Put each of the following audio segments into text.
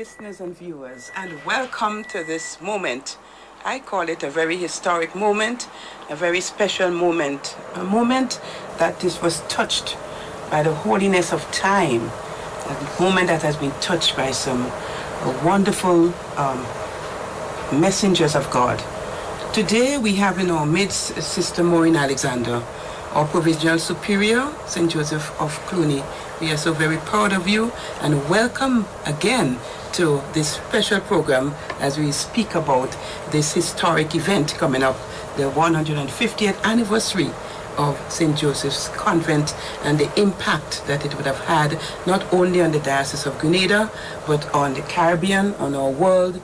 listeners and viewers, and welcome to this moment. I call it a very historic moment, a very special moment, a moment that was touched by the holiness of time, a moment that has been touched by some wonderful messengers of God. Today we have in our midst Sister Morin Alexander, our Provincial Superior, St. Joseph of Cluny. We are so very proud of you and welcome again to this special program as we speak about this historic event coming up, the 150th anniversary of St. Joseph's Convent and the impact that it would have had not only on the Diocese of Grenada, but on the Caribbean, on our world.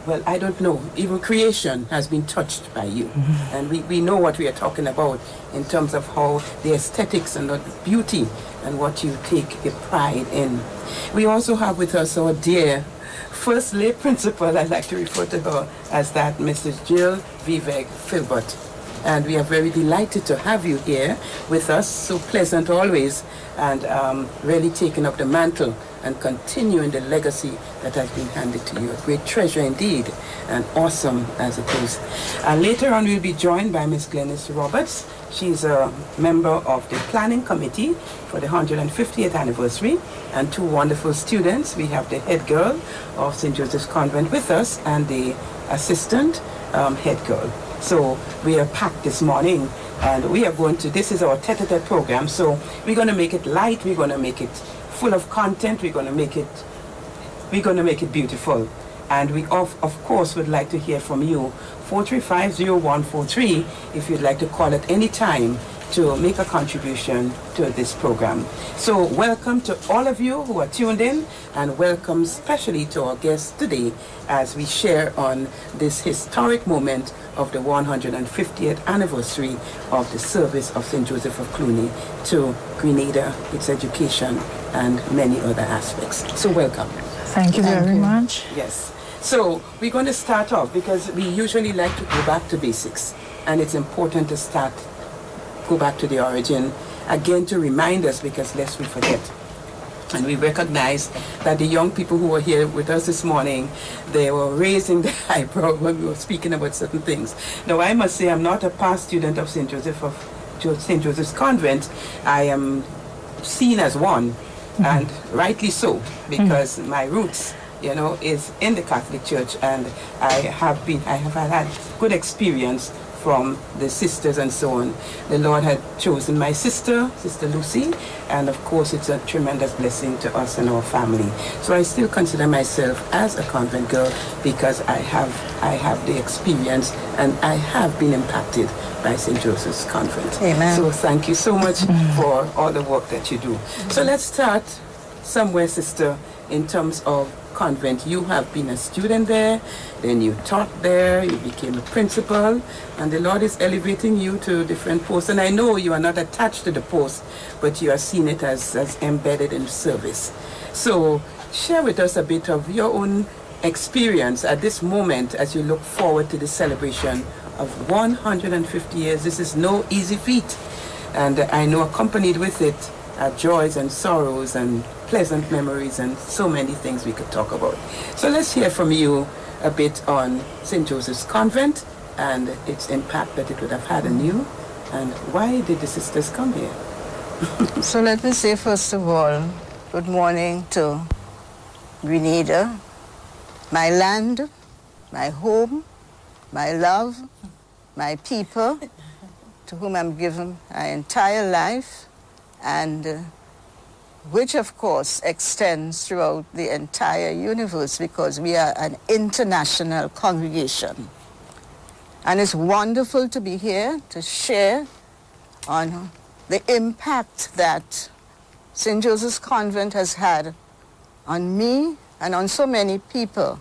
Well, I don't know, even creation has been touched by you. Mm-hmm. And we know what we are talking about in terms of how the aesthetics and the beauty and what you take a pride in. We also have with us our dear First Lay Principal, I like to refer to her as that, Mrs. Jill Vivek Filbert. And we are very delighted to have you here with us, so pleasant always, and really taking up the mantle and continuing the legacy that has been handed to you. A great treasure indeed, and awesome as it is. Later on we'll be joined by Miss Glennis Roberts. She's a member of the planning committee for the 150th anniversary, and two wonderful students. We have the head girl of St. Joseph's Convent with us and the assistant head girl. So we are packed this morning, and we are going to, this is our Tete A Tete program, so we're going to make it light, we're going to make it full of content, we're going to make it beautiful. And we of course would like to hear from you. 435-0143 if you'd like to call at any time to make a contribution to this program. So welcome to all of you who are tuned in, and welcome especially to our guests today as we share on this historic moment of the 150th anniversary of the service of St. Joseph of Cluny to Grenada, its education, and many other aspects. So welcome. Thank you very much. Yes. So we're going to start off because we usually like to go back to basics, and it's important to go back to the origin again to remind us, because lest we forget. And we recognize that the young people who were here with us this morning, they were raising their eyebrow when we were speaking about certain things. Now I must say I'm not a past student of St. Joseph's Convent. I am seen as one, and rightly so, because my roots, is in the Catholic Church, and I have had good experience from the sisters and so on. The Lord had chosen my sister Lucy, and of course it's a tremendous blessing to us and our family. So I still consider myself as a convent girl because I have the experience and I have been impacted by St. Joseph's Convent. Amen. So thank you so much for all the work that you do. So let's start somewhere, sister, in terms of convent. You have been a student there, then you taught there, you became a principal, and the Lord is elevating you to different posts. And I know you are not attached to the post, but you are seeing it as embedded in service. So share with us a bit of your own experience at this moment as you look forward to the celebration of 150 years. This is no easy feat, and I know accompanied with it joys and sorrows and pleasant memories and so many things we could talk about. So let's hear from you a bit on St. Joseph's Convent and its impact that it would have had on you, and why did the sisters come here? So let me say first of all, good morning to Grenada, my land, my home, my love, my people, to whom I'm given my entire life, and which of course extends throughout the entire universe, because we are an international congregation. And it's wonderful to be here to share on the impact that St. Joseph's Convent has had on me and on so many people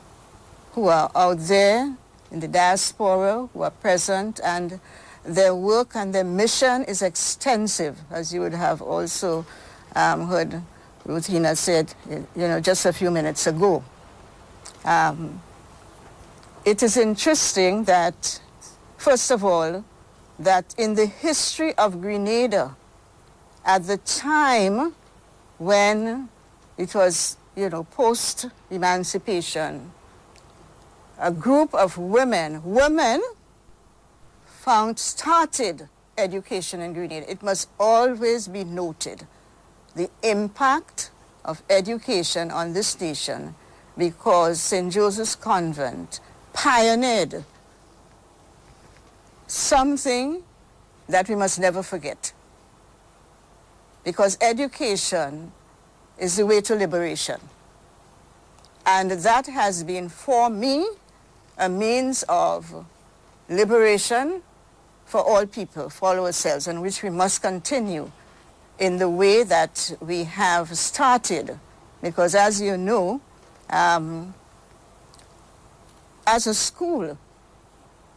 who are out there in the diaspora, who are present, and their work and their mission is extensive, as you would have also heard Ruthina said, just a few minutes ago. It is interesting that, first of all, that in the history of Grenada, at the time when it was post-emancipation, a group of women started education in Grenada. It must always be noted, the impact of education on this nation, because St. Joseph's Convent pioneered something that we must never forget. Because education is the way to liberation. And that has been, for me, a means of liberation for all people, for all ourselves, and which we must continue in the way that we have started. Because as you know, as a school,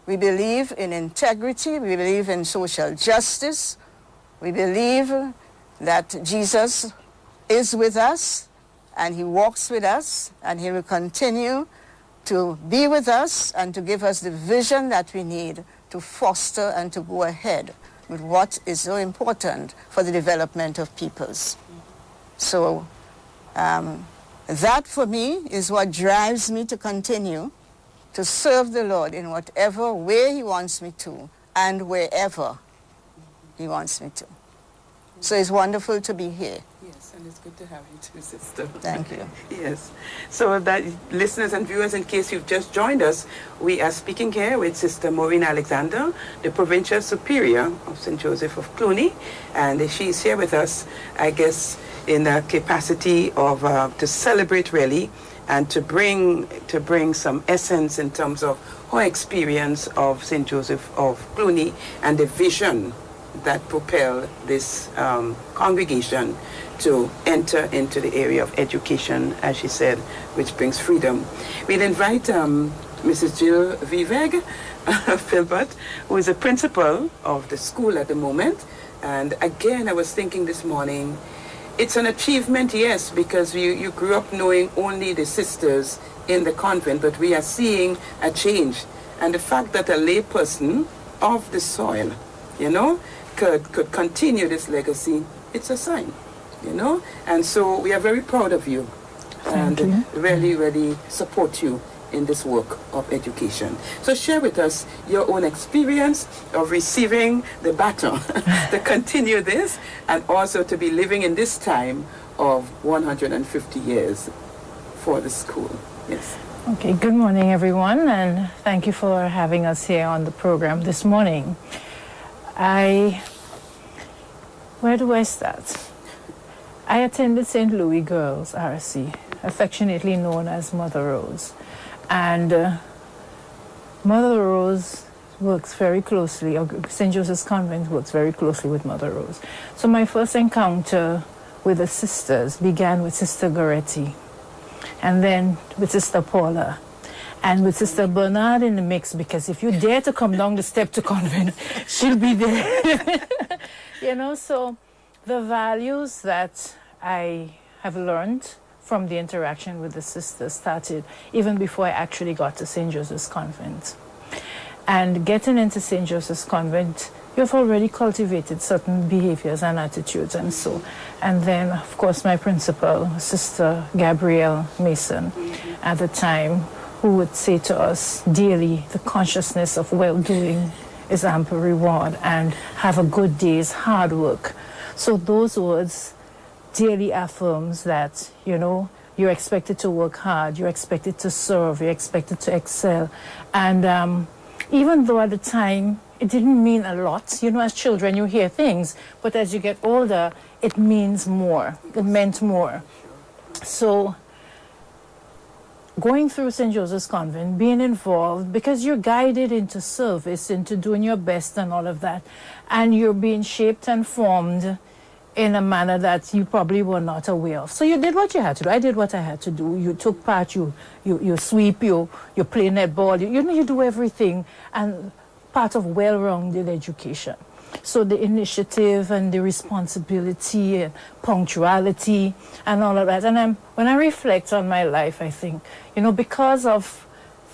we believe in integrity, we believe in social justice, we believe that Jesus is with us, and he walks with us, and he will continue to be with us and to give us the vision that we need to foster and to go ahead with what is so important for the development of peoples. So that for me is what drives me to continue to serve the Lord in whatever way he wants me to and wherever he wants me to. So it's wonderful to be here. Yes, and it's good to have you too, sister. Thank you. Yes. So that listeners and viewers, in case you've just joined us, we are speaking here with Sister Morin Alexander, the Provincial Superior of St. Joseph of Cluny, and she's here with us, I guess, in the capacity of to celebrate really, and to bring some essence in terms of her experience of St. Joseph of Cluny and the vision that propelled this congregation to enter into the area of education, as she said, which brings freedom. We'll invite Mrs. Jill Viveg Filbert, who is a principal of the school at the moment. And again, I was thinking this morning, it's an achievement, yes, because you grew up knowing only the sisters in the convent, but we are seeing a change. And the fact that a lay person of the soil, could continue this legacy, it's a sign, And so we are very proud of you. Thank and you. really, really support you in this work of education. So share with us your own experience of receiving the baton to continue this, and also to be living in this time of 150 years for the school. Yes. Okay, good morning, everyone, and thank you for having us here on the program this morning. Where do I start? I attended St. Louis Girls RC, affectionately known as Mother Rose. And Mother Rose works very closely, or St. Joseph's Convent works very closely with Mother Rose. So my first encounter with the sisters began with Sister Goretti, and then with Sister Paula, and with Sister Bernard in the mix, because if you dare to come down the step to convent, she'll be there. So the values that I have learned from the interaction with the sisters started even before I actually got to St. Joseph's Convent. And getting into St. Joseph's Convent, you've already cultivated certain behaviors and attitudes and so. And then, of course, my principal, Sister Gabrielle Mason, at the time, who would say to us daily, the consciousness of well-doing is ample reward, and have a good day's hard work. So those words daily affirms that, you're expected to work hard, you're expected to serve, you're expected to excel. And even though at the time it didn't mean a lot, as children you hear things, but as you get older, it means more, it meant more. So going through St. Joseph's Convent, being involved, because you're guided into service, into doing your best and all of that, and you're being shaped and formed in a manner that you probably were not aware of. So you did what you had to do. I did what I had to do. You took part, you sweep, you play netball, you do everything, and part of well-rounded education. So the initiative and the responsibility and punctuality and all of that. And when I reflect on my life, I think, because of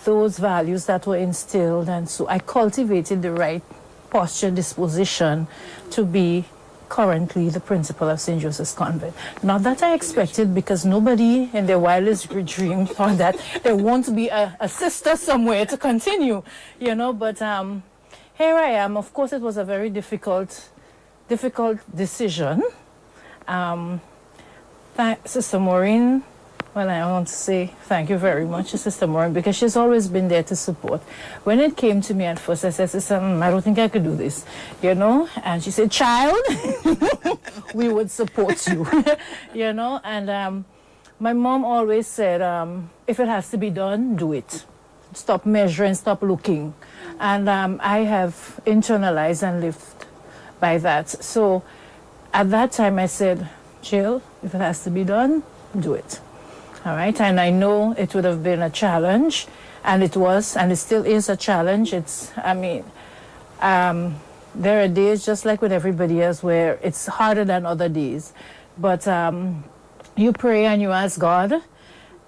those values that were instilled, and so I cultivated the right posture, disposition to be currently the principal of St. Joseph's Convent. Not that I expected, because nobody in their wildest dream thought that there won't be a sister somewhere to continue, you know, but here I am. Of course, it was a very difficult decision. Sister Morin, well, I want to say thank you very much to Sister Morin, because she's always been there to support. When it came to me at first, I said, Sister, I don't think I could do this, you know? And she said, child, we would support you, you know? And my mom always said, if it has to be done, do it. Stop measuring, stop looking. And I have internalized and lived by that. So at that time, I said, Jill, if it has to be done, do it. All right, and I know it would have been a challenge, and it was, and it still is a challenge. There are days, just like with everybody else, where it's harder than other days. But you pray and you ask God,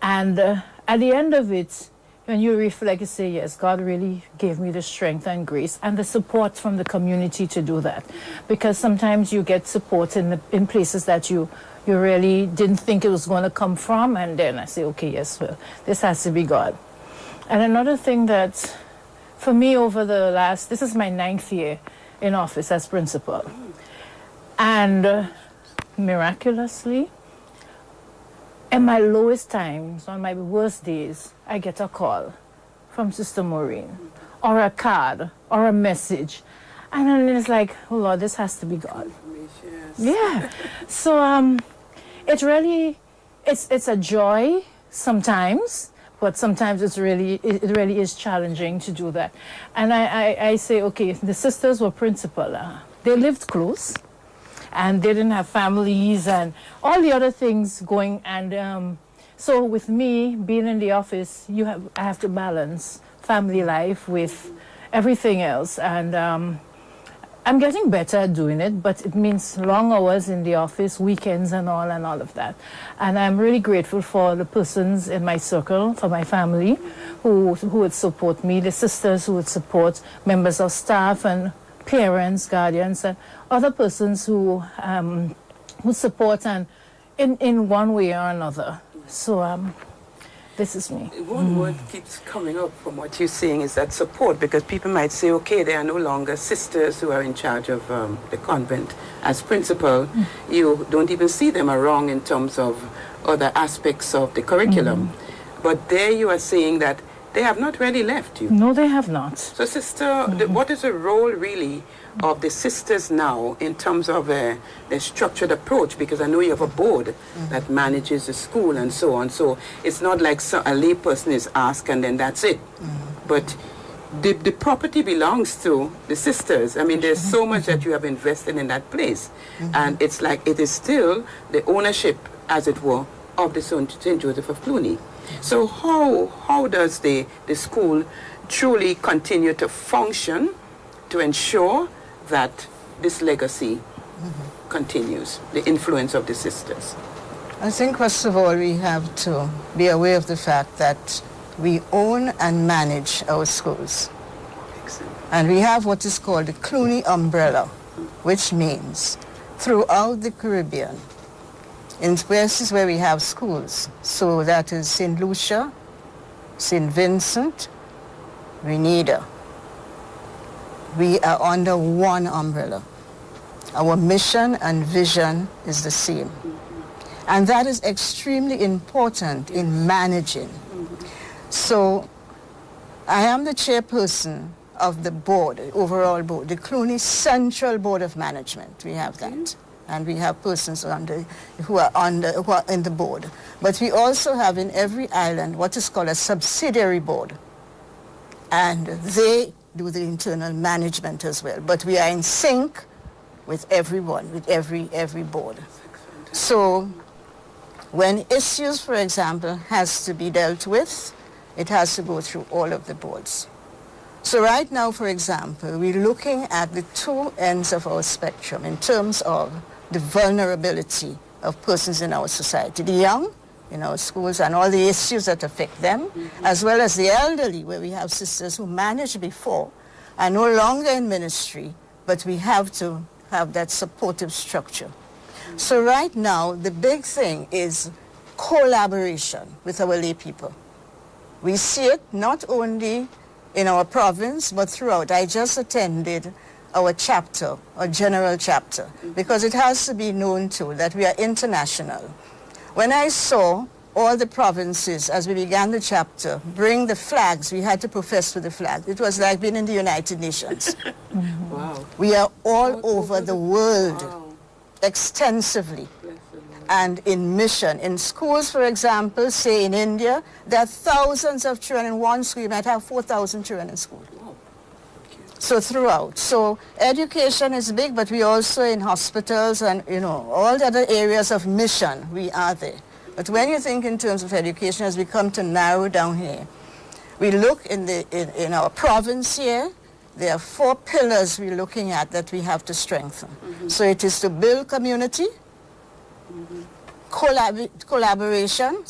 and at the end of it, when you reflect, you say, yes, God really gave me the strength and grace and the support from the community to do that. Because sometimes you get support in places that you really didn't think it was going to come from, and then I say, okay, yes, well, this has to be God. And another thing that, for me this is my 9th year in office as principal, and miraculously, in my lowest times, on my worst days, I get a call from Sister Morin, or a card, or a message, and then it's like, oh Lord, this has to be God. Yeah. So it really, it's a joy sometimes, but sometimes it really is challenging to do that. And I say, okay, the sisters were principal. They lived close, and they didn't have families and all the other things going. And so with me being in the office, I have to balance family life with everything else. And I'm getting better at doing it, but it means long hours in the office, weekends and all of that. And I'm really grateful for the persons in my circle, for my family, who would support me, the sisters who would support members of staff and parents, guardians, and other persons who support and in one way or another. So this is me. One word keeps coming up from what you're saying is that support, because people might say, okay, they are no longer sisters who are in charge of the convent. As principal, you don't even see them around in terms of other aspects of the curriculum. But there you are saying that they have not really left you. No, they have not. So, Sister, what is the role really of the sisters now in terms of the structured approach? Because I know you have a board that manages the school and so on. So it's not like a lay person is asked and then that's it. But the property belongs to the sisters. I mean, there's so much that you have invested in that place. And it's like it is still the ownership, as it were, of the St. Joseph of Cluny. So how does the school truly continue to function to ensure that this legacy continues, the influence of the sisters? I think, first of all, we have to be aware of the fact that we own and manage our schools. Excellent. And we have what is called the Cluny umbrella, which means throughout the Caribbean, in places where we have schools. So that is St. Lucia, St. Vincent, Grenada. We are under one umbrella. Our mission and vision is the same. And that is extremely important in managing. So I am the chairperson of the board, the overall board, the Cluny Central Board of Management. We have that. And we have persons who are in the board. But we also have in every island what is called a subsidiary board. And they do the internal management as well. But we are in sync with everyone, with every board. So when issues, for example, has to be dealt with, it has to go through all of the boards. So right now, for example, we're looking at the two ends of our spectrum in terms of the vulnerability of persons in our society, the young in our schools and all the issues that affect them, as well as the elderly, where we have sisters who managed before are no longer in ministry, but we have to have that supportive structure. So right now, the big thing is collaboration with our lay people. We see it not only in our province, but throughout. I just attended our chapter, our general chapter, because it has to be known too that we are international. When I saw all the provinces, as we began the chapter, bring the flags, we had to profess with the flag. It was like being in the United Nations. Wow. We are all over the world, Wow. extensively. And in mission, in schools, for example, say in India, there are thousands of children in one school. You might have 4,000 children in school. Wow. So throughout. So education is big, but we also in hospitals and, all the other areas of mission, we are there. But when you think in terms of education, as we come to narrow down here, we look in our province here, there are 4 pillars we're looking at that we have to strengthen. So it is to build community, collaboration,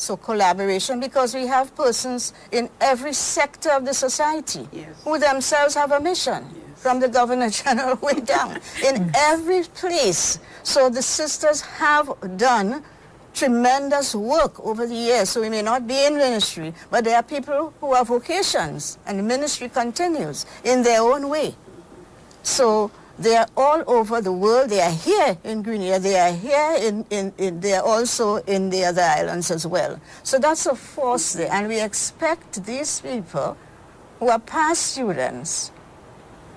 because we have persons in every sector of the society who themselves have a mission, from the Governor General way down, in every place. So the sisters have done tremendous work over the years. So we may not be in ministry, but there are people who have vocations, and the ministry continues in their own way. So they are all over the world. They are here in Grenada. They are here they are also in the other islands as well. So that's a force there. And we expect these people who are past students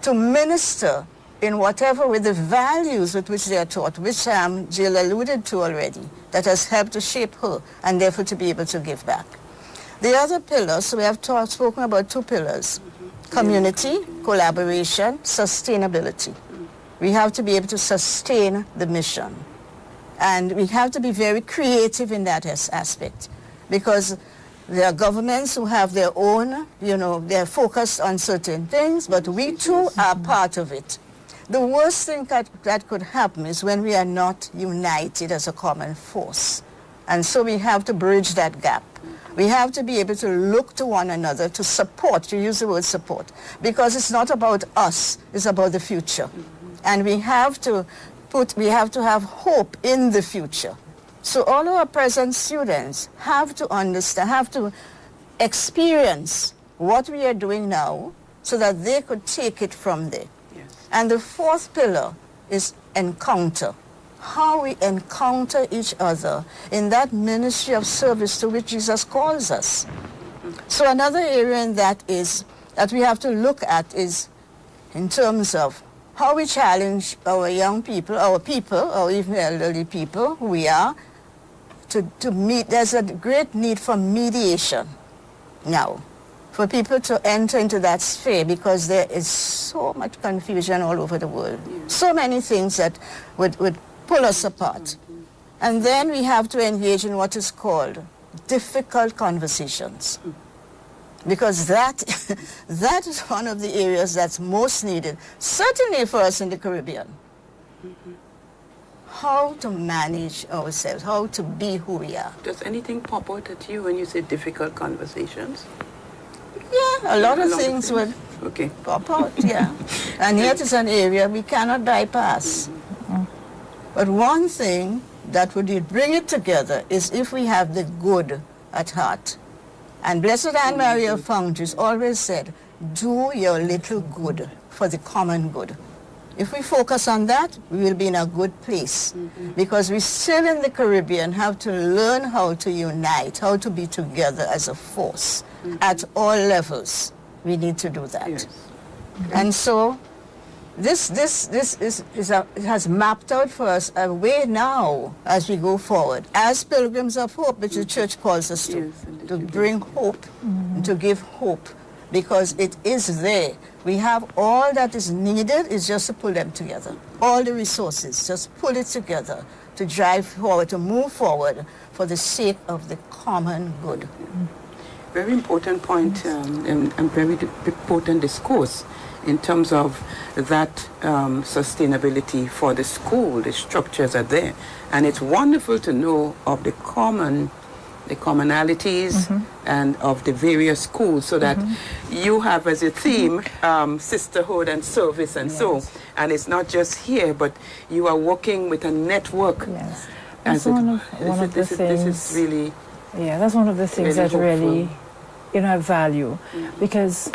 to minister in whatever with the values with which they are taught, which Jill alluded to already, that has helped to shape her and therefore to be able to give back. The other pillars, so we have spoken about 2 pillars, community, collaboration, sustainability. We have to be able to sustain the mission. And we have to be very creative in that aspect, because there are governments who have their own, they're focused on certain things, but we too are part of it. The worst thing that could happen is when we are not united as a common force. And so we have to bridge that gap. We have to be able to look to one another to support, to use the word support, because it's not about us, it's about the future. And we have to have hope in the future. So all our present students have to understand, have to experience what we are doing now so that they could take it from there. And the 4th pillar is encounter. How we encounter each other in that ministry of service to which Jesus calls us. So another area in that we have to look at is in terms of how we challenge our young people, or even elderly people who we are, to meet. There's a great need for mediation now, for people to enter into that sphere, because there is so much confusion all over the world. So many things that would pull us apart. And then we have to engage in what is called difficult conversations. Because that is one of the areas that's most needed, certainly for us in the Caribbean. How to manage ourselves, how to be who we are. Does anything pop out at you when you say difficult conversations? Yeah, a lot of things would pop out, yeah. And yet it's an area we cannot bypass. But one thing that would bring it together is if we have the good at heart. And Blessed Anne Mary of Foundries always said, do your little good for the common good. If we focus on that, we will be in a good place. Because we still in the Caribbean have to learn how to unite, how to be together as a force. At all levels, we need to do that. Yes. And so this it has mapped out for us a way now as we go forward, as pilgrims of hope, which the church calls us to bring hope, and to give hope, because it is there. We have all that is needed, is just to pull them together. All the resources, just pull it together to drive forward, to move forward for the sake of the common good. Very important point and very important discourse in terms of that sustainability for the school. The structures are there. And it's wonderful to know of the common the commonalities and of the various schools, so that you have as a theme sisterhood and service and so. And it's not just here, but you are working with a network. Yes. That's one of the things. This is really... Yeah, that's one of the things that really, I value. Because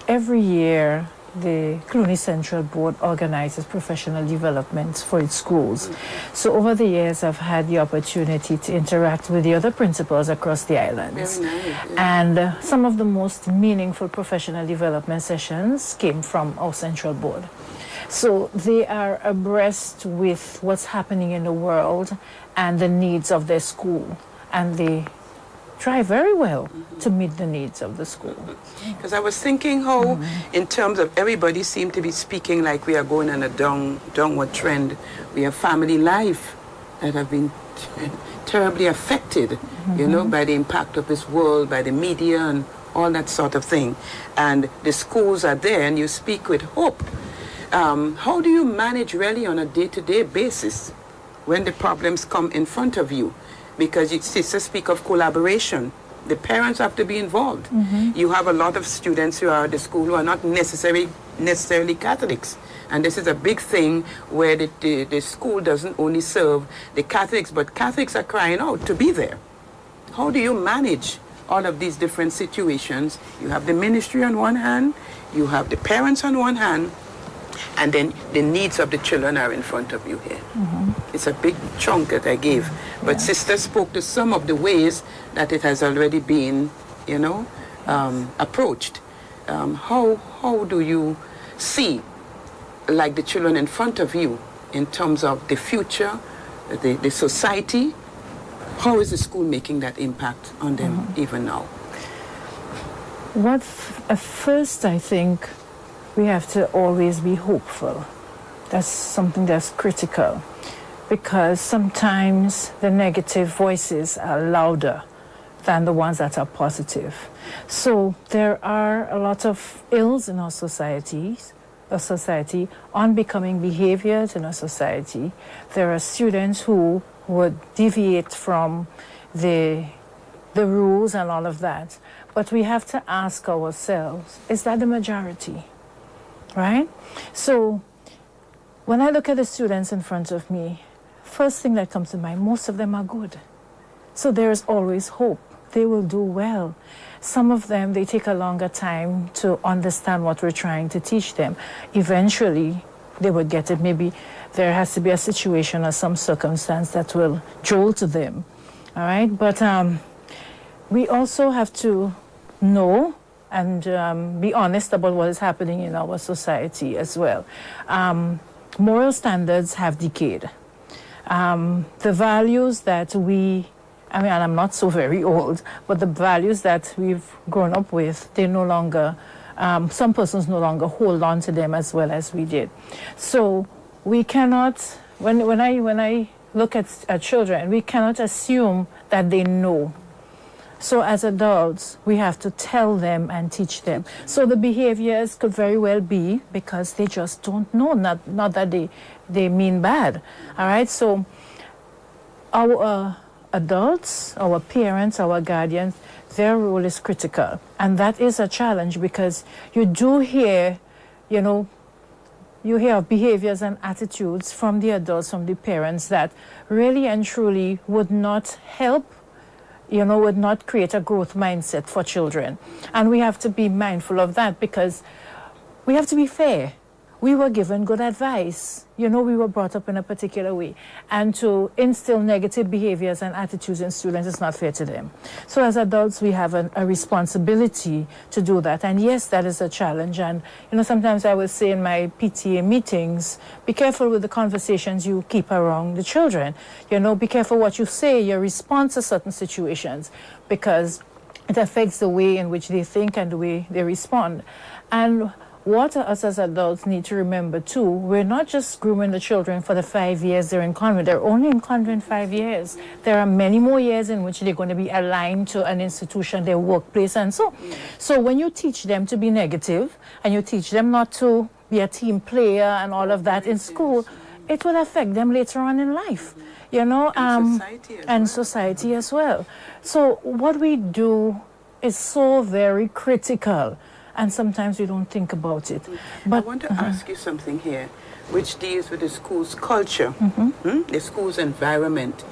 every year, the Clooney Central Board organizes professional development for its schools. So over the years, I've had the opportunity to interact with the other principals across the islands. Very nice, And some of the most meaningful professional development sessions came from our Central Board. So they are abreast with what's happening in the world and the needs of their school. And they try very well to meet the needs of the school. Because I was thinking how, in terms of everybody seem to be speaking like we are going on a downward trend. We have family life that have been terribly affected, by the impact of this world, by the media and all that sort of thing. And the schools are there and you speak with hope. How do you manage really on a day-to-day basis when the problems come in front of you? Because you sisters speak of collaboration. The parents have to be involved. You have a lot of students who are at the school who are not necessarily Catholics. And this is a big thing where the school doesn't only serve the Catholics, but Catholics are crying out to be there. How do you manage all of these different situations? You have the ministry on one hand, you have the parents on one hand, and then the needs of the children are in front of you here. It's a big chunk that I gave. But Sister spoke to some of the ways that it has already been, approached. How do you see, like, the children in front of you in terms of the future, the society? How is the school making that impact on them even now? At first, I think we have to always be hopeful. That's something that's critical, because sometimes the negative voices are louder than the ones that are positive. So there are a lot of ills in our society, unbecoming behaviors in our society. There are students who would deviate from the rules and all of that. But we have to ask ourselves, is that the majority? Right? So when I look at the students in front of me, first thing that comes to mind, most of them are good. So there is always hope. They will do well. Some of them, they take a longer time to understand what we're trying to teach them. Eventually, they would get it. Maybe there has to be a situation or some circumstance that will jolt them. All right? But we also have to know and be honest about what is happening in our society as well. Moral standards have decayed. The values that and I'm not so very old, but the values that we've grown up with, they no longer, some persons no longer hold on to them as well as we did. So we cannot, when I look at children, we cannot assume that they know. So as adults, we have to tell them and teach them. So the behaviors could very well be because they just don't know, not that they mean bad. All right, so our adults, our parents, our guardians, their role is critical. And that is a challenge because you do hear, you hear behaviors and attitudes from the adults, from the parents that really and truly would not help, would not create a growth mindset for children. And we have to be mindful of that because we have to be fair. We were given good advice. We were brought up in a particular way. And to instill negative behaviors and attitudes in students is not fair to them. So as adults, we have a responsibility to do that. And yes, that is a challenge. And, sometimes I will say in my PTA meetings, be careful with the conversations you keep around the children. Be careful what you say, your response to certain situations, because it affects the way in which they think and the way they respond. And what us as adults need to remember, too, we're not just grooming the children for the 5 years they're in convent. They're only in convent 5 years. There are many more years in which they're going to be aligned to an institution, their workplace, and so. So when you teach them to be negative and you teach them not to be a team player and all of that in school, it will affect them later on in life, and society as well. So what we do is so very critical, and sometimes we don't think about it. But I want to ask you something here, which deals with the school's culture, the school's environment.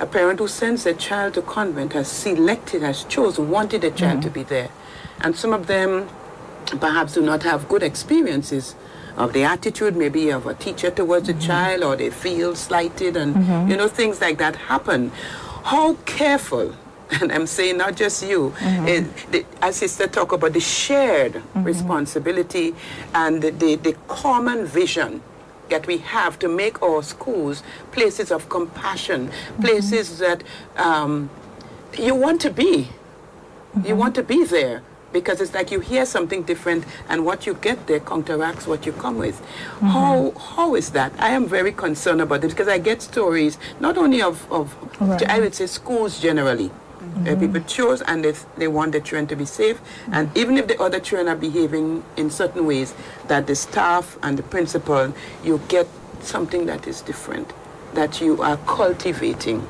A parent who sends their child to convent has selected, has chosen, wanted the child to be there. And some of them perhaps do not have good experiences of the attitude maybe of a teacher towards a child, or they feel slighted, and things like that happen. How careful, and I'm saying not just you, as Sister talk about the shared responsibility and the common vision that we have to make our schools places of compassion, places that you want to be. You want to be there, because it's like you hear something different, and what you get there counteracts what you come with. How is that? I am very concerned about it, because I get stories not only of I would say schools generally. People choose, and they want the children to be safe, and even if the other children are behaving in certain ways, that the staff and the principal, you get something that is different, that you are cultivating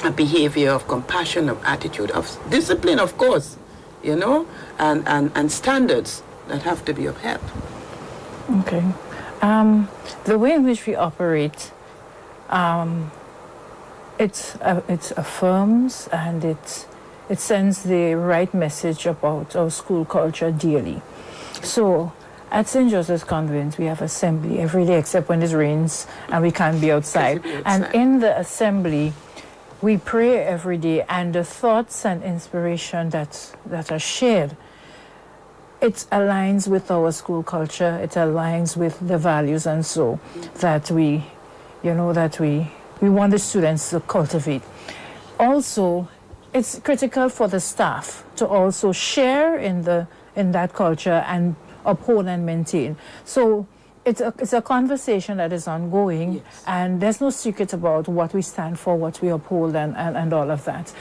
a behavior of compassion, of attitude, of discipline, of course, and standards that have to be upheld. Okay. The way in which we operate, it affirms and it sends the right message about our school culture daily. So at St. Joseph's Convent, we have assembly every day except when it rains and we can't be outside. And in the assembly, we pray every day, and the thoughts and inspiration that are shared, it aligns with our school culture, it aligns with the values, and so that we want the students to cultivate. Also, it's critical for the staff to also share in that culture and uphold and maintain. So it's a conversation that is ongoing, and there's no secret about what we stand for, what we uphold, and all of that.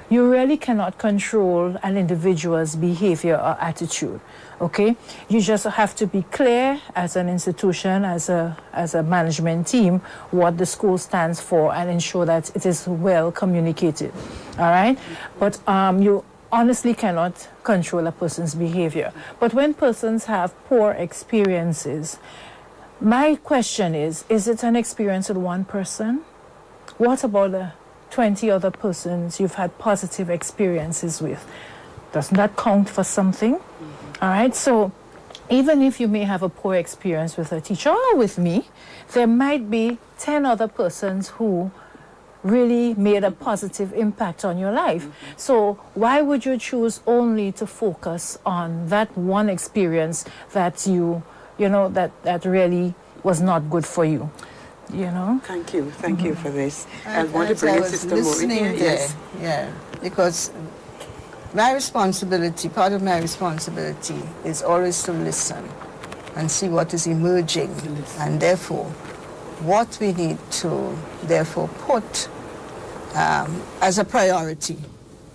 You really cannot control an individual's behavior or attitude. Okay, you just have to be clear as an institution, as a management team, what the school stands for, and ensure that it is well communicated. All right, but you honestly cannot control a person's behavior. But when persons have poor experiences, my question is it an experience with one person? What about the 20 other persons you've had positive experiences with? Doesn't that count for something? All right, so even if you may have a poor experience with a teacher or with me, there might be 10 other persons who really made a positive impact on your life. So why would you choose only to focus on that one experience that that really was not good for you? Thank you for this. I want to bring Sister Morin here. Yes. Yeah, because part of my responsibility is always to listen and see what is emerging, and therefore what we need to therefore put as a priority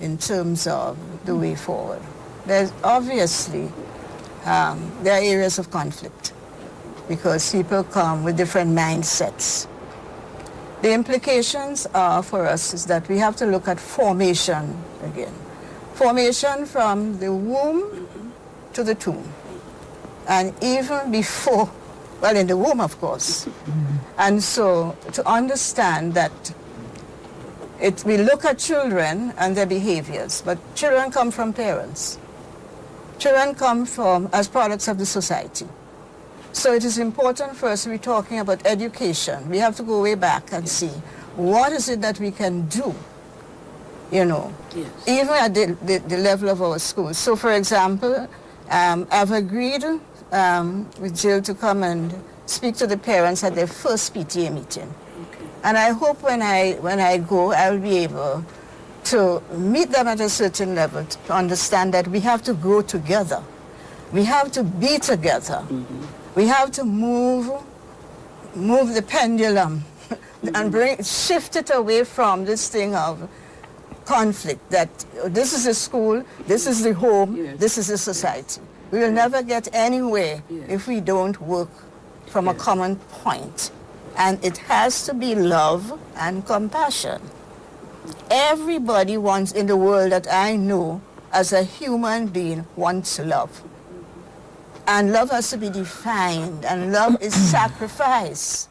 in terms of the way forward. There's obviously, there are areas of conflict because people come with different mindsets. The implications are for us is that we have to look at formation again. Formation from the womb to the tomb. And even before, well, in the womb, of course. And so to understand that we look at children and their behaviors, but children come from parents. Children come from as products of the society. So it is important for us to be talking about education. We have to go way back and see what is it that we can do, even at the level of our schools. So, for example, I've agreed with Jill to come and speak to the parents at their first PTA meeting. Okay. And I hope when I go, I'll be able to meet them at a certain level to understand that we have to grow together. We have to be together. We have to move the pendulum and shift it away from this thing of conflict, that this is a school, this is the home, this is a society. We will never get anywhere if we don't work from a common point. And it has to be love and compassion. Everybody wants in the world that I know as a human being wants love. And love has to be defined, and love is sacrifice.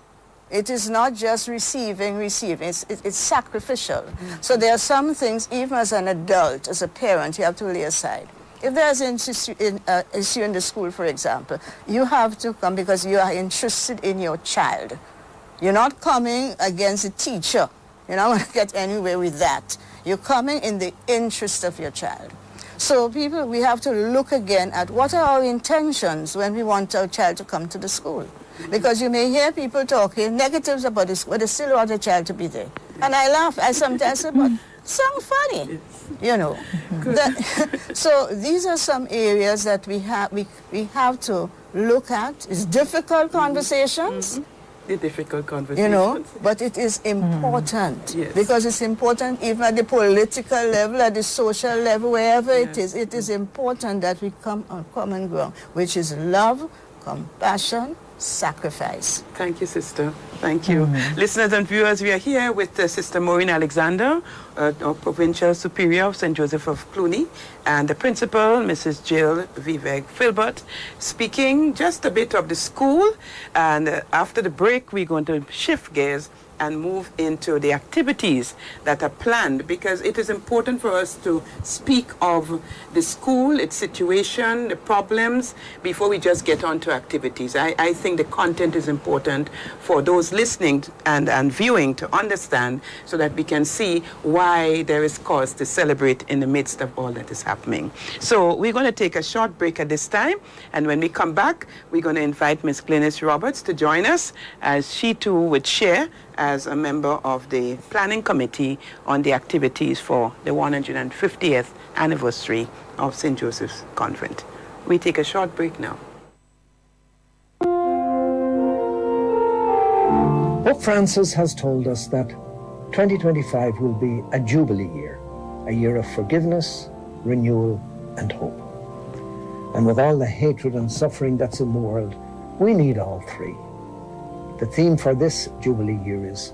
It is not just receiving, it's sacrificial. So there are some things, even as an adult, as a parent, you have to lay aside. If there's an issue in the school, for example, you have to come because you are interested in your child. You're not coming against the teacher. You're not going to get anywhere with that. You're coming in the interest of your child. So people, we have to look again at what are our intentions when we want our child to come to the school. Because you may hear people talking negatives about the school, but they still want a child to be there. And I laugh. I sometimes say, but sound funny, you know. So these are some areas that we have to look at. It's difficult conversations. The difficult conversations. You know, but it is important. Yes. Because it's important even at the political level, at the social level, wherever it is important that we come on common ground, which is love, compassion, sacrifice. Thank you, sister. Thank you. Listeners and viewers, we are here with Sister Morin Alexander, Provincial Superior of St. Joseph of Cluny, and the principal, Mrs. Jill Vivek Filbert, speaking just a bit of the school. And after the break, we're going to shift gears and move into the activities that are planned, because it is important for us to speak of the school, its situation, the problems, before we just get on to activities. I think the content is important for those listening and viewing to understand, so that we can see why there is cause to celebrate in the midst of all that is happening. So we're going to take a short break at this time, and when we come back, we're going to invite Ms. Glynis Roberts to join us, as she too would share as a member of the planning committee on the activities for the 150th anniversary of St. Joseph's Convent. We take a short break now. Pope Francis has told us that 2025 will be a jubilee year, a year of forgiveness, renewal, and hope. And with all the hatred and suffering that's in the world, we need all three. The theme for this Jubilee year is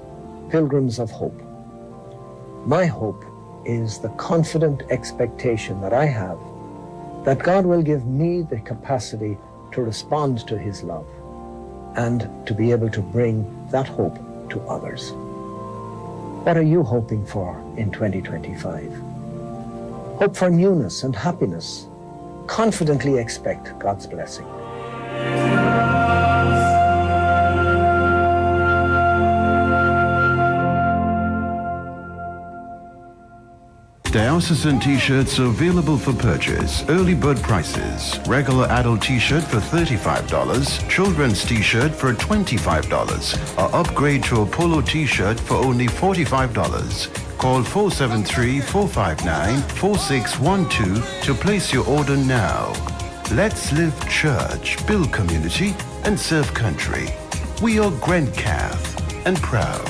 Pilgrims of Hope. My hope is the confident expectation that I have that God will give me the capacity to respond to his love and to be able to bring that hope to others. What are you hoping for in 2025? Hope for newness and happiness. Confidently expect God's blessing. Diocesan t-shirts are available for purchase. Early bird prices. Regular adult t-shirt for $35. Children's t-shirt for $25. Or upgrade to a polo t-shirt for only $45. Call 473-459-4612 to place your order now. Let's live church, build community, and serve country. We are Grandcath and proud.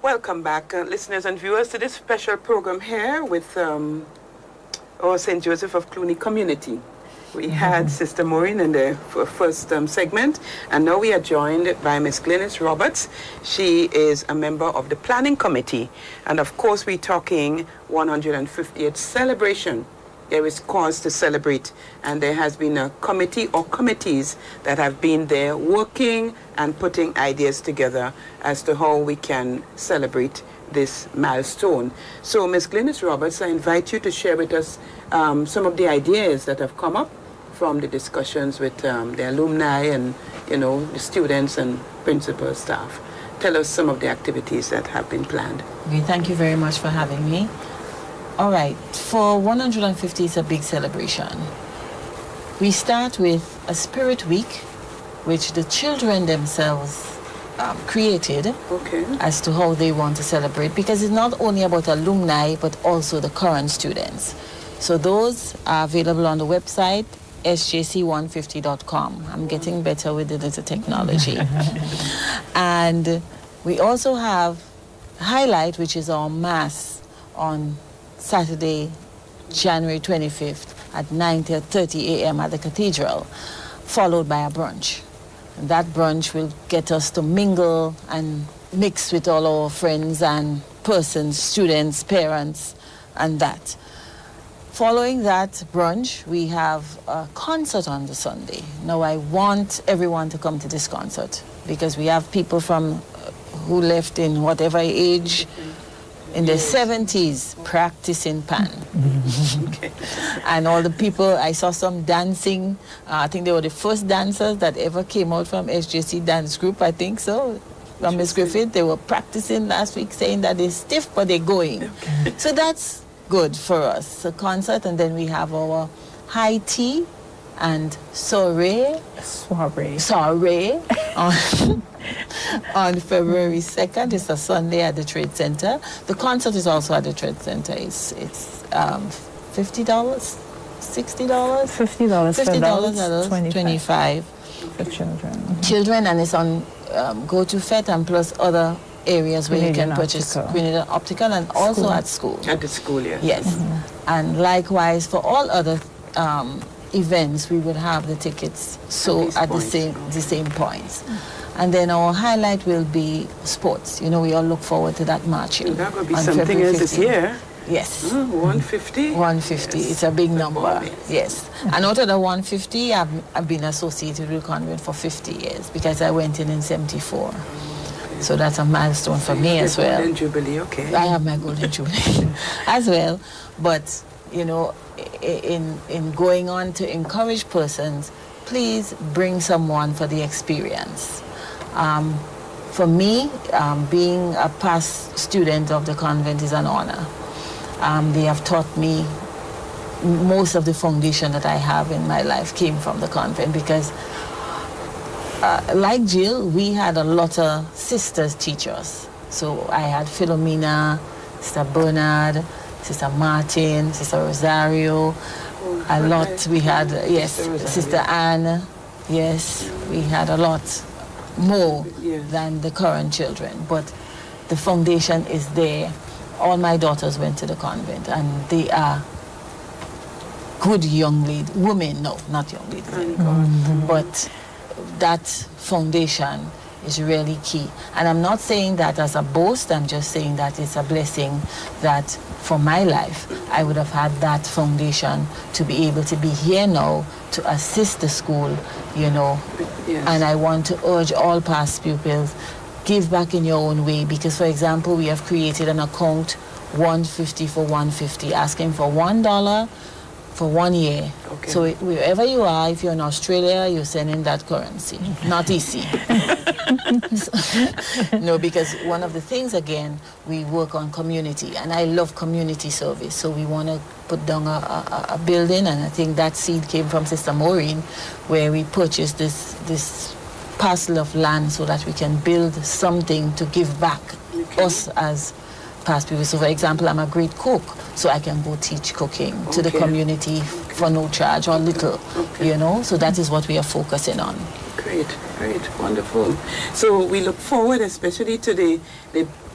Welcome back, listeners and viewers, to this special program here with our St. Joseph of Cluny community. We had Sister Morin in the first segment, and now we are joined by Ms. Glynis Roberts. She is a member of the planning committee, and of course we're talking 150th celebration. There is cause to celebrate, and there has been a committee or committees that have been there working and putting ideas together as to how we can celebrate this milestone. So, Ms. Glynis Roberts, I invite you to share with us some of the ideas that have come up from the discussions with the alumni and, the students and principal staff. Tell us some of the activities that have been planned. Okay, thank you very much for having me. All right, for 150, it's a big celebration. We start with a Spirit Week, which the children themselves created as to how they want to celebrate, because it's not only about alumni, but also the current students. So those are available on the website, sjc150.com. I'm getting better with the little technology. And we also have Highlight, which is our Mass on Saturday, January 25th at 9:30 a.m. at the Cathedral, followed by a brunch. And that brunch will get us to mingle and mix with all our friends and persons, students, parents, and that. Following that brunch, we have a concert on the Sunday. Now, I want everyone to come to this concert because we have people from who left in whatever age, in their 70s, practicing pan. And all the people, I saw some dancing. I think they were the first dancers that ever came out from SJC dance group, I think so. From Miss Griffith, they were practicing last week, saying that they're stiff, but they're going. So that's good for us, a concert. And then we have our high tea and soiree on February 2nd. It's a Sunday at the Trade Center. The concert is also at the Trade Center. It's $50, $60? $50 for adults, $25 for children. Children, and it's on Go to FET and plus other areas where you can purchase Grenadian Optical, and also at school. At the school, yes. Yes. And likewise for all other events, we would have the tickets at the same points. And then our highlight will be sports. We all look forward to that marching. That will be something else this year. Yes. 150? 150. Yes. It's a big number. Yes. And out of the 150, I've been associated with Convent for 50 years because I went in 74. Okay. So that's a milestone for me as well. Golden Jubilee, okay. I have my Golden Jubilee as well. But, in going on to encourage persons, please bring someone for the experience. For me, being a past student of the convent is an honor. They have taught me most of the foundation that I have in my life came from the convent because, like Jill, we had a lot of sisters teachers. So I had Philomena, Sister Bernard, Sister Martin, Sister Rosario, a lot. We had, Sister Anne. Yes, we had a lot more than the current children. But the foundation is there. All my daughters went to the convent, and they are good young ladies, women, no, not young ladies, but that foundation is really key. And I'm not saying that as a boast, I'm just saying that it's a blessing that for my life, I would have had that foundation to be able to be here now to assist the school, And I want to urge all past pupils, give back in your own way, because, for example, we have created an account 150 for 150, asking for $1 for 1 year. Okay. So wherever you are, if you're in Australia, you're sending that currency, not EC. No, because one of the things, again, we work on community, and I love community service. So we want to put down a building, and I think that seed came from Sister Morin, where we purchased this parcel of land so that we can build something to give back us as past people. So, for example, I'm a great cook, so I can go teach cooking to the community for no charge or little, So that is what we are focusing on. Great, wonderful. So we look forward especially to the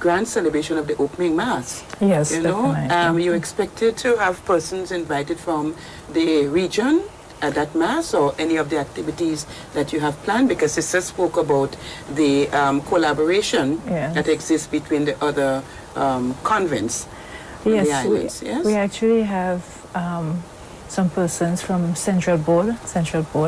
grand celebration of the opening mass. Yes, definitely. You expected to have persons invited from the region at that mass, or any of the activities that you have planned, because Sister spoke about the collaboration that exists between the other convents in the islands. We actually have some persons from Central Board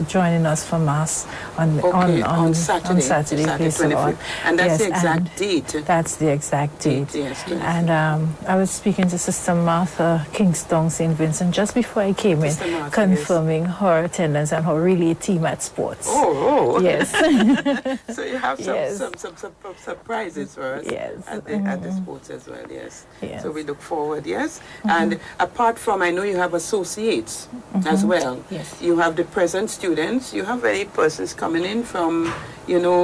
joining us for Mass on Saturday. Praise the Lord. And that's yes, the exact date. That's the exact date. Yes. And I was speaking to Sister Martha Kingston St. Vincent just before I came in, Martha, confirming her attendance and her relay team at sports. Oh. Yes. So you have some, Yes. some surprises for us Yes. at the sports as well, yes. Yes. So we look forward, yes. And apart from, I know you have associates as well. Yes. You have the present students. You have any persons coming in from,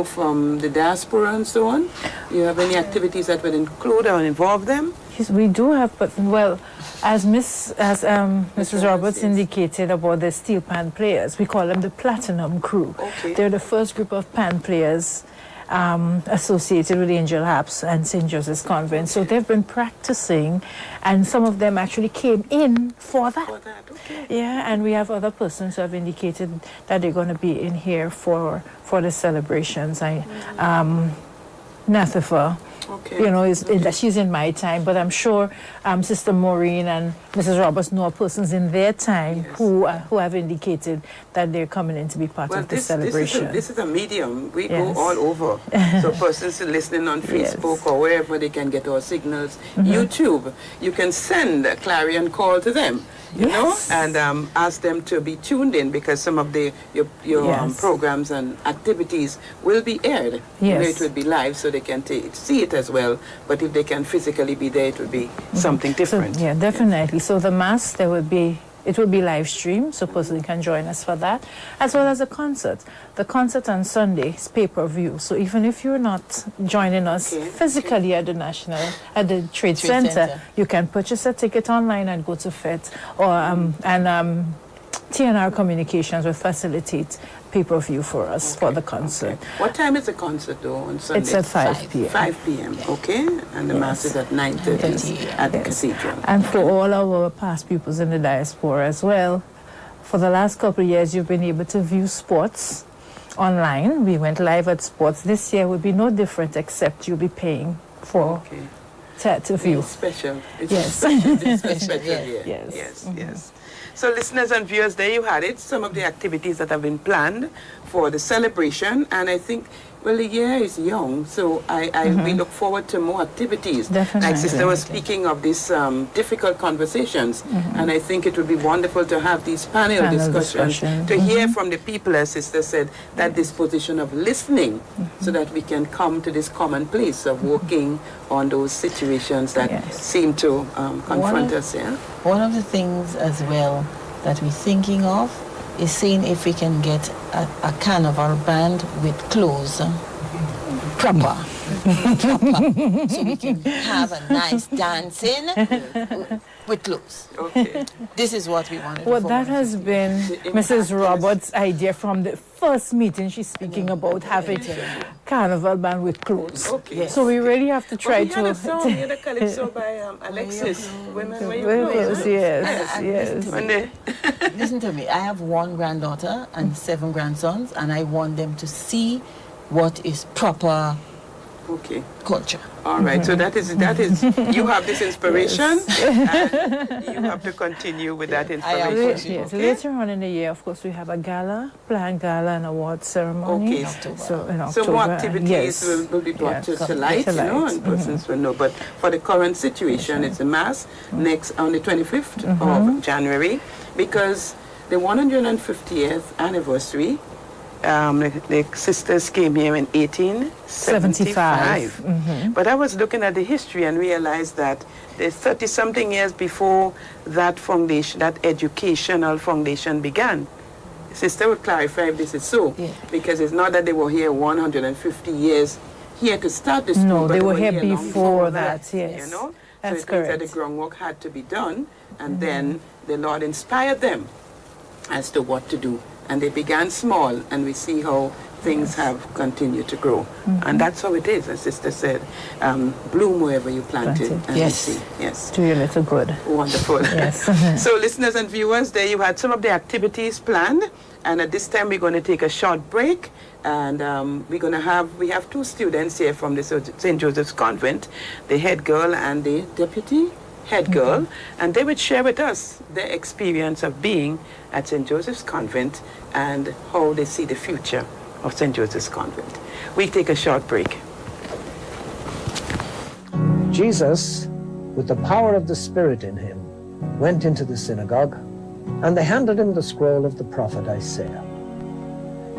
from the diaspora and so on? You have any activities that will include or involve them? Yes, we do have, but well, as Mrs. Roberts indicated about the steel pan players, we call them the Platinum Crew. Okay. They're the first group of pan players associated with Angel Haps and St. Joseph's Convent. So they've been practicing, and some of them actually came in for that. Okay. Yeah, and we have other persons who have indicated that they're going to be in here for the celebrations. Nathifa, she's in my time, but I'm sure Sister Morin and Mrs. Roberts know persons in their time who have indicated that they're coming in to be part of the celebration. This is a medium. We go all over. So persons listening on Facebook or wherever they can get our signals, YouTube, you can send a clarion call to them. You know, and ask them to be tuned in, because some of your programs and activities will be aired. Yes. It will be live, so they can see it as well. But if they can physically be there, it will be something different. So, definitely. So the Mass, it will be live streamed, so person can join us for that, as well as a concert. The concert on Sunday is pay-per-view, so even if you're not joining us physically at the Trade Center, you can purchase a ticket online and go to FET, or TNR Communications will facilitate pay-per-view for us for the concert. What time is the concert, though, on Sunday? It's at 5 p.m. 5 p.m., okay? And the Mass is at 9:30 at the Cathedral. And for all our past pupils in the diaspora as well, for the last couple of years, you've been able to view sports online. We went live at sports. This year will be no different, except you'll be paying for to view. It's special. It's special. Yes. So listeners and viewers, there you had it, some of the activities that have been planned for the celebration. And I think, well, the year is young, so we look forward to more activities. Definitely. Like Sister was speaking of these difficult conversations, and I think it would be wonderful to have these panel discussions, to hear from the people, as Sister said, that disposition of listening, so that we can come to this common place of working on those situations that seem to confront us. One of the things as well that we're thinking of is seeing if we can get a carnival band with clothes proper, so we can have a nice dancing with clothes. Okay. This is what we wanted. Well, that has been Mrs. Roberts' idea from the first meeting. She's speaking about having carnival band with clothes. Okay. So we really have to try we had a song, we had a calypso by Alexis. Women Wear Your Clothes. Yes. Listen to me. I have one granddaughter and 7 grandsons, and I want them to see what is proper culture. All right, so that is you have this inspiration, and you have to continue with that inspiration. Yes. Later on in the year, of course, we have a planned gala and award ceremony. Okay, so in October, so more activities will be brought to light, and persons will know. But for the current situation, it's a Mass next on the 25th of January, because the 150th anniversary. The sisters came here in 1875. But I was looking at the history and realized that there's 30-something years before that foundation, that educational foundation began. The sister would clarify if this is so, because it's not that they were here 150 years here to start the school. No, but they were here before that, yes. You know? That's so it correct. means that the groundwork had to be done, and then the Lord inspired them as to what to do. And they began small, and we see how things have continued to grow. And that's how it is, as Sister said. Bloom wherever you plant it. And yes. you see. Yes. Do your little good. Wonderful. Yes. So listeners and viewers, there you had some of the activities planned. And at this time, we're going to take a short break. And we have 2 students here from the St. Joseph's Convent, the head girl and the deputy head girl, and they would share with us their experience of being at St. Joseph's Convent and how they see the future of St. Joseph's Convent. We take a short break. Jesus, with the power of the Spirit in him, went into the synagogue, and they handed him the scroll of the prophet Isaiah.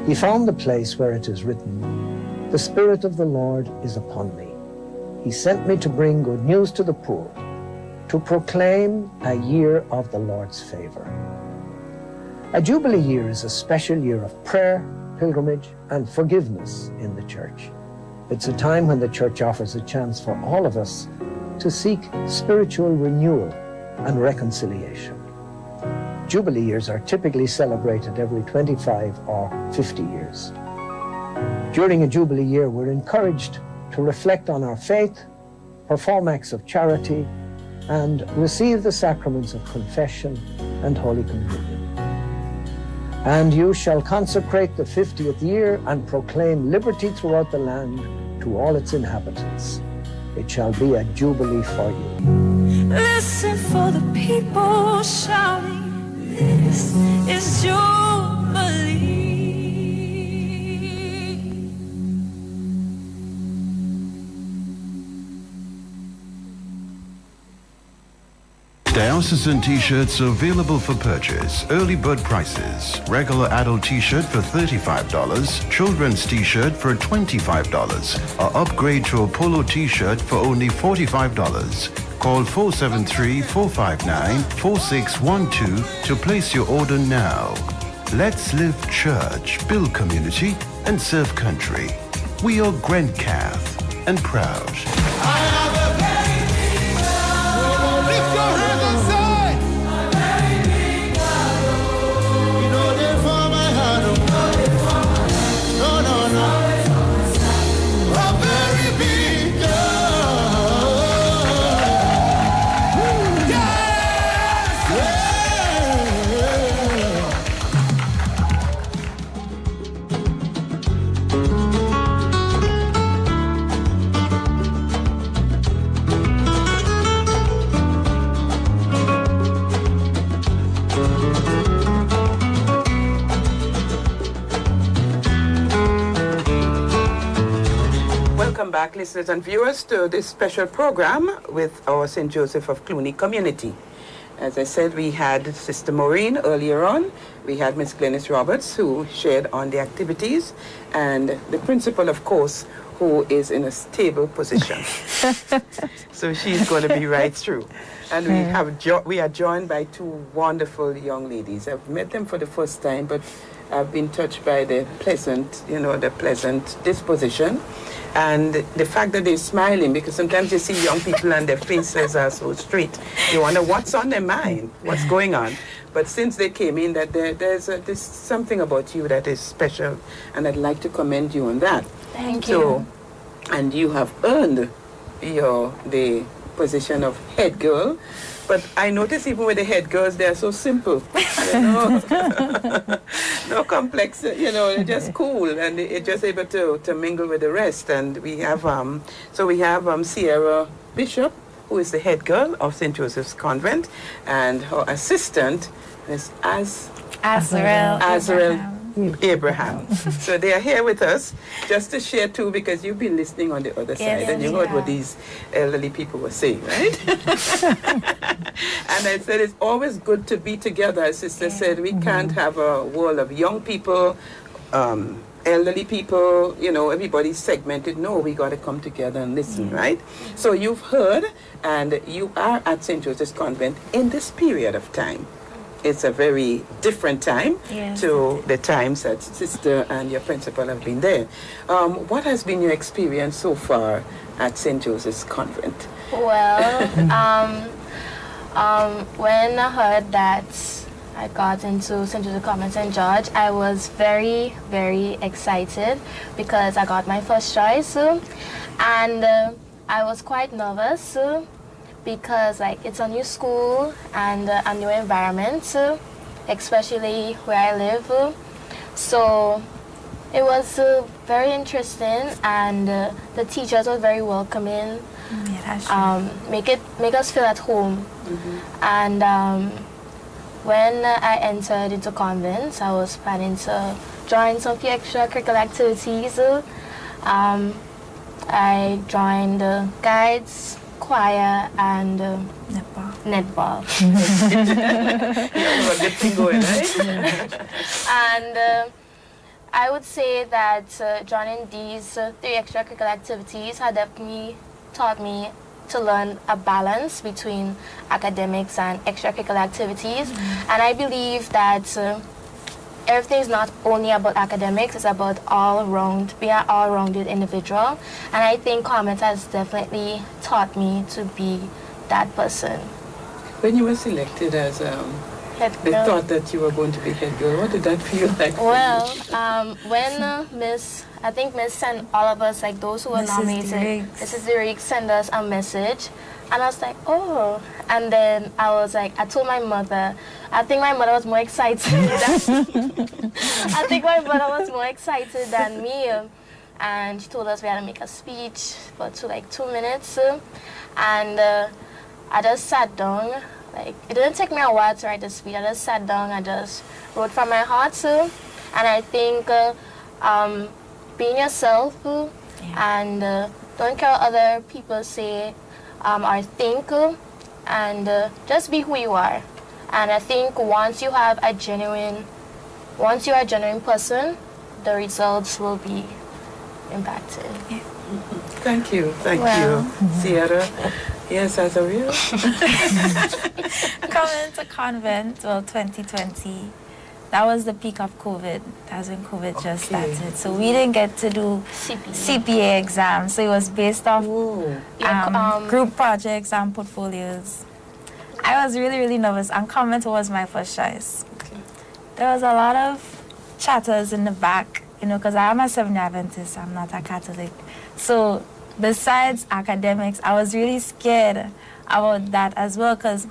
He found the place where it is written, "The Spirit of the Lord is upon me. He sent me to bring good news to the poor, to proclaim a year of the Lord's favor." A Jubilee year is a special year of prayer, pilgrimage, and forgiveness in the church. It's a time when the church offers a chance for all of us to seek spiritual renewal and reconciliation. Jubilee years are typically celebrated every 25 or 50 years. During a Jubilee year, we're encouraged to reflect on our faith, perform acts of charity, and receive the sacraments of confession and Holy Communion. And you shall consecrate the 50th year and proclaim liberty throughout the land to all its inhabitants. It shall be a Jubilee for you. Listen for the people shouting, this is Jubilee. Diocesan t-shirts are available for purchase. Early bird prices. Regular adult t-shirt for $35. Children's t-shirt for $25. Or upgrade to a polo t-shirt for only $45. Call 473-459-4612 to place your order now. Let's live church, build community, and serve country. We are Grandcath and proud. Welcome back, listeners and viewers, to this special program with our St. Joseph of Cluny community. As I said, we had Sister Morin earlier on. We had Miss Glennis Roberts, who shared on the activities, and the principal, of course, who is in a stable position. So she's going to be right through. And we are joined by two wonderful young ladies. I've met them for the first time, but I've been touched by the pleasant disposition. And the fact that they're smiling, because sometimes you see young people and their faces are so straight. You wonder what's on their mind, what's going on. But since they came in, that there's something about you that is special, and I'd like to commend you on that. Thank you. And you have earned the position of head girl. But I notice even with the head girls, they're so simple, no complex, they're just cool, and they're just able to mingle with the rest. And we have, Sierra Bishop, who is the head girl of St. Joseph's Convent, and her assistant is Azrael Abraham. So they are here with us just to share too, because you've been listening on the other side, and you heard what these elderly people were saying, right? And I said it's always good to be together. As Sister said, we can't have a world of young people, elderly people, everybody's segmented. No, we got to come together and listen, right? So you've heard, and you are at St. Joseph's Convent in this period of time. It's a very different time to the times that Sister and your principal have been there. What has been your experience so far at St. Joseph's Convent? Well, when I heard that I got into St. Joseph's Convent St. George, I was very, very excited because I got my first choice. And I was quite nervous because it's a new school and a new environment, especially where I live. So It was very interesting, and the teachers were very welcoming. Yeah, that's true. Make us feel at home. And when I entered into convents, I was planning to join some few extracurricular activities. I joined guides, choir, and netball. You have a good thing going, right? And I would say that joining these 3 extracurricular activities had definitely taught me to learn a balance between academics and extracurricular activities. And I believe that everything is not only about academics, it's about being an all-rounded individual. And I think Convent has definitely taught me to be that person. When you were selected as Head they girl. thought that you were going to be head girl, what did that feel like for Well, you? when I think Miss sent all of us, like those who were nominated, Mrs. Derek sent us a message, and I was like, oh. And then I told my mother, I think my mother was more excited than me. And she told us we had to make a speech for 2 minutes. And I just sat down. Like, it didn't take me a while to write the speech. I just sat down and just wrote from my heart. And I think being yourself and don't care what other people say or think, and just be who you are. And I think once you are a genuine person, the results will be impacted. Yeah. Thank you. Sierra. Yes, as a real. Coming to Convent, 2020, that was the peak of COVID. That's when COVID just started. So we didn't get to do CPA exams. So it was based off group projects and portfolios. I was really, really nervous, and Convent was my first choice. Okay. There was a lot of chatters in the back, because I am a Seventh-day Adventist. I'm not a Catholic. So besides academics, I was really scared about that as well, because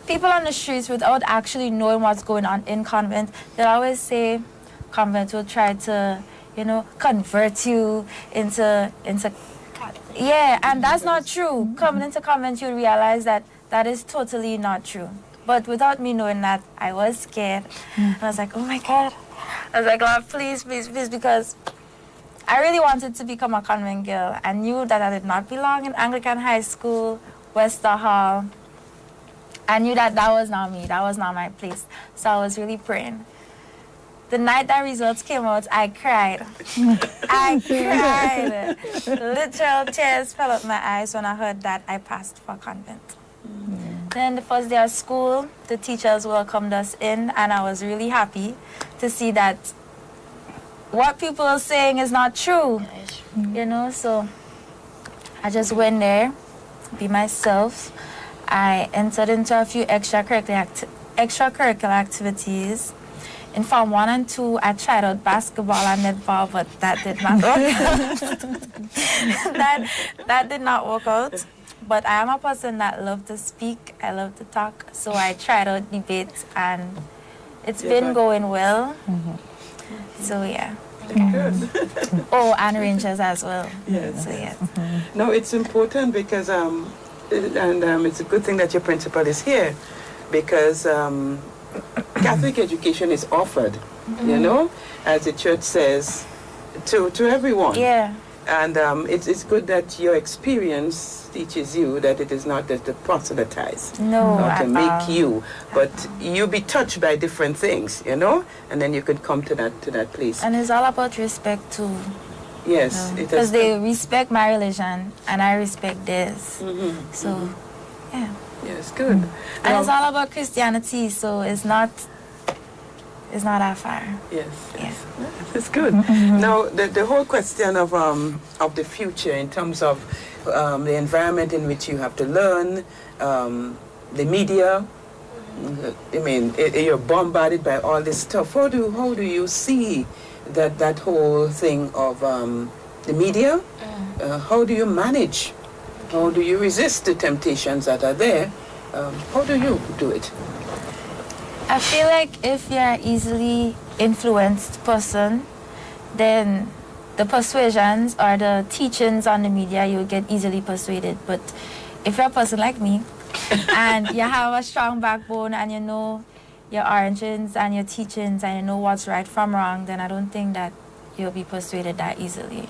people on the streets, without actually knowing what's going on in Convent, they'll always say Convent will try to, convert you into yeah, and that's not true. Coming into Convent, you'll realize that is totally not true. But without me knowing that, I was scared. I was like, oh my God. I was like, Lord, please, please, please, because I really wanted to become a convent girl. I knew that I did not belong in Anglican High School, Wester Hall. I knew that was not me. That was not my place. So I was really praying. The night that results came out, I cried. I cried. Literal tears fell out my eyes when I heard that I passed for convent. Then the first day of school, the teachers welcomed us in, and I was really happy to see that what people are saying is not true. So I just went there, be myself. I entered into a few extracurricular activities. In Form 1 and 2, I tried out basketball and netball, but that did not work out. that did not work out. But I am a person that loves to speak, I love to talk, so I tried out debate, and it's been going well. So yeah. Good. Oh, and Rangers as well. Yes. So yeah. No, it's important because it's a good thing that your principal is here, because Catholic education is offered, as the church says, to everyone. Yeah. And it's good that your experience teaches you that it is not just to proselytize, or to make you, but you be touched by different things, and then you can come to that place. And it's all about respect too. Yes, because they respect my religion and I respect theirs. So, yeah. Yes, good. And it's all about Christianity, so it's not that far. Yes. It's good. Now, the whole question of the future in terms of the environment in which you have to learn, the media. I mean, you're bombarded by all this stuff. How do you see that whole thing of the media? How do you manage? How do you resist the temptations that are there? How do you do it? I feel like if you're an easily influenced person, then the persuasions or the teachings on the media, you'll get easily persuaded. But if you're a person like me, and you have a strong backbone and you know your origins and your teachings and you know what's right from wrong, then I don't think that you'll be persuaded that easily.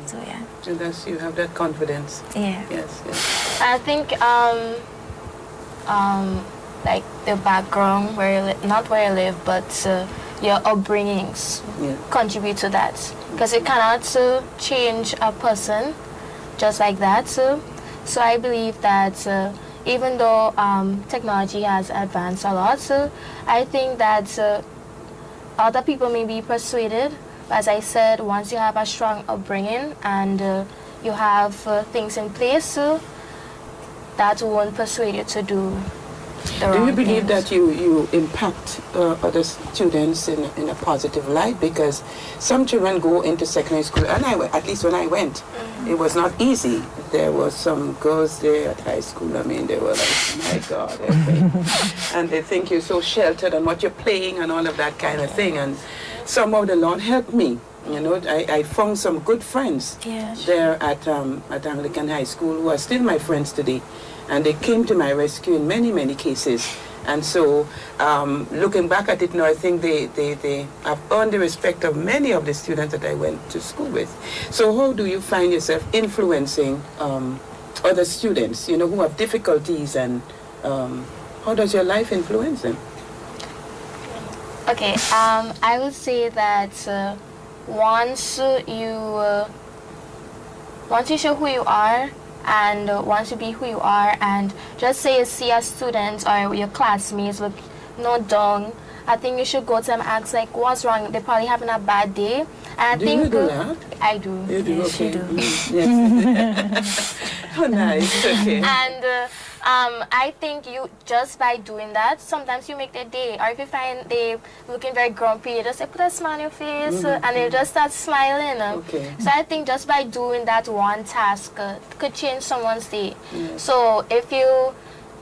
So yeah. So that's, you have that confidence. Yeah. Yes. I think like the background not where you live, but your upbringings contribute to that. Because you cannot change a person just like that. So I believe that even though technology has advanced a lot, I think that other people may be persuaded. But as I said, once you have a strong upbringing and you have things in place, that won't persuade you to do the wrong Do you believe things. that you impact other students in a positive light? Because some children go into secondary school, and at least when I went, it was not easy. There were some girls there at high school, I mean, they were like, my God, and they think you're so sheltered and what you're playing and all of that kind of thing. And somehow the Lord helped me. You know, I found some good friends there at Anglican High School who are still my friends today. And they came to my rescue in many, many cases. And so, looking back at it now, I think they have earned the respect of many of the students that I went to school with. So how do you find yourself influencing other students, you know, who have difficulties, and how does your life influence them? Okay, I would say that once you show who you are, and once you be who you are, and just say you see a student or your classmates look down, I think you should go to them and ask like, what's wrong? They're probably having a bad day. And I think you do that? I do. You do? Yes, Okay. you do. Yes. Oh, nice. Okay. And I think you, just by doing that, sometimes you make their day. Or if you find they looking very grumpy, you just say, put a smile on your face, and they just start smiling. Okay. So I think just by doing that one task could change someone's day. So if you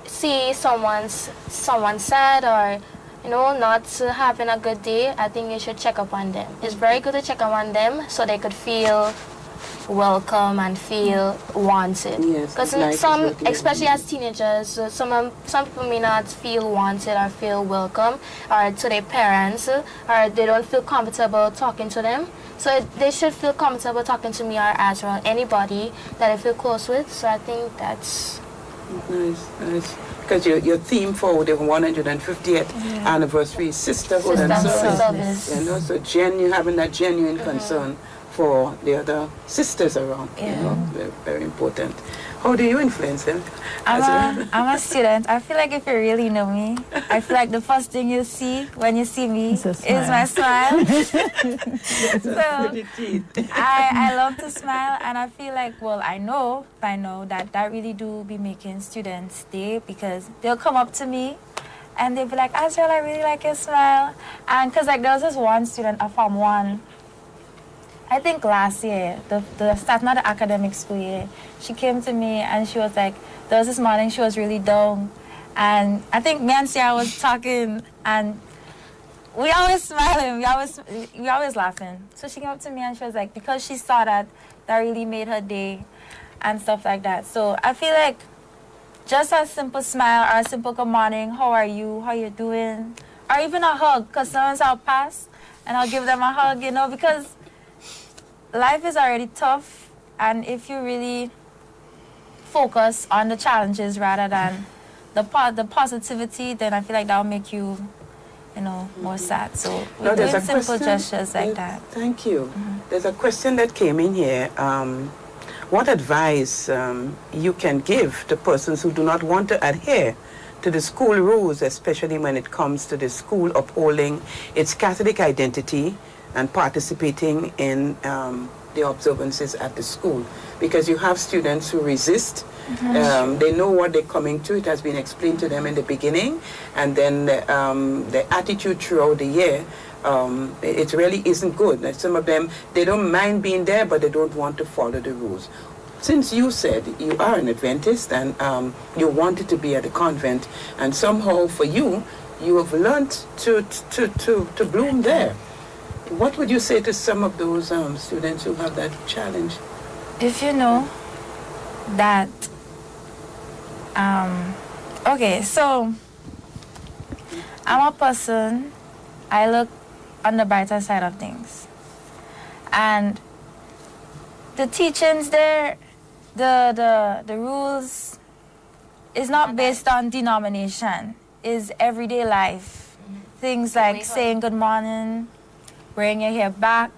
see someone sad or not having a good day, I think you should check up on them. It's very good to check up on them so they could feel welcome and feel wanted. Yes, because some, especially as teenagers, some people may not feel wanted or feel welcome or to their parents, or they don't feel comfortable talking to them. So they should feel comfortable talking to me or as well anybody that I feel close with. So I think that's nice. Because your theme for the 150th anniversary is sisterhood and service. So having that genuine concern for the other sisters around, very, very important. How do you influence them? I'm a student. I feel like if you really know me, I feel like the first thing you see when you see me is my smile. So I love to smile, and I feel like, I know that really do be making students day, because they'll come up to me and they'll be like, Azrael, I really like your smile. And because there was this one student, a Form 1, I think last year, the start, not the academic school year, she came to me and she was like, there was this morning she was really down. And I think me and Sierra was talking, and we always smiling, we always laughing. So she came up to me and she was like, because she saw that really made her day and stuff like that. So I feel like just a simple smile or a simple good morning, how are you, how you doing? Or even a hug, because sometimes I'll pass and I'll give them a hug, because life is already tough, and if you really focus on the challenges rather than the positivity, then I feel like that'll make you, more sad. So we're doing simple gestures like that. Thank you. There's a question that came in here. What advice you can give to persons who do not want to adhere to the school rules, especially when it comes to the school upholding its Catholic identity and participating in the observances at the school? Because you have students who resist. They know what they're coming to. It has been explained to them in the beginning. And then the attitude throughout the year, it really isn't good. Like some of them, they don't mind being there, but they don't want to follow the rules. Since you said you are an Adventist and you wanted to be at the convent, and somehow for you, you have learned to bloom there. What would you say to some of those students who have that challenge? If you know that, okay, so I'm a person, I look on the brighter side of things. And the teachings there, the rules is not based on denomination, is everyday life. Things like saying good morning, wearing your hair back,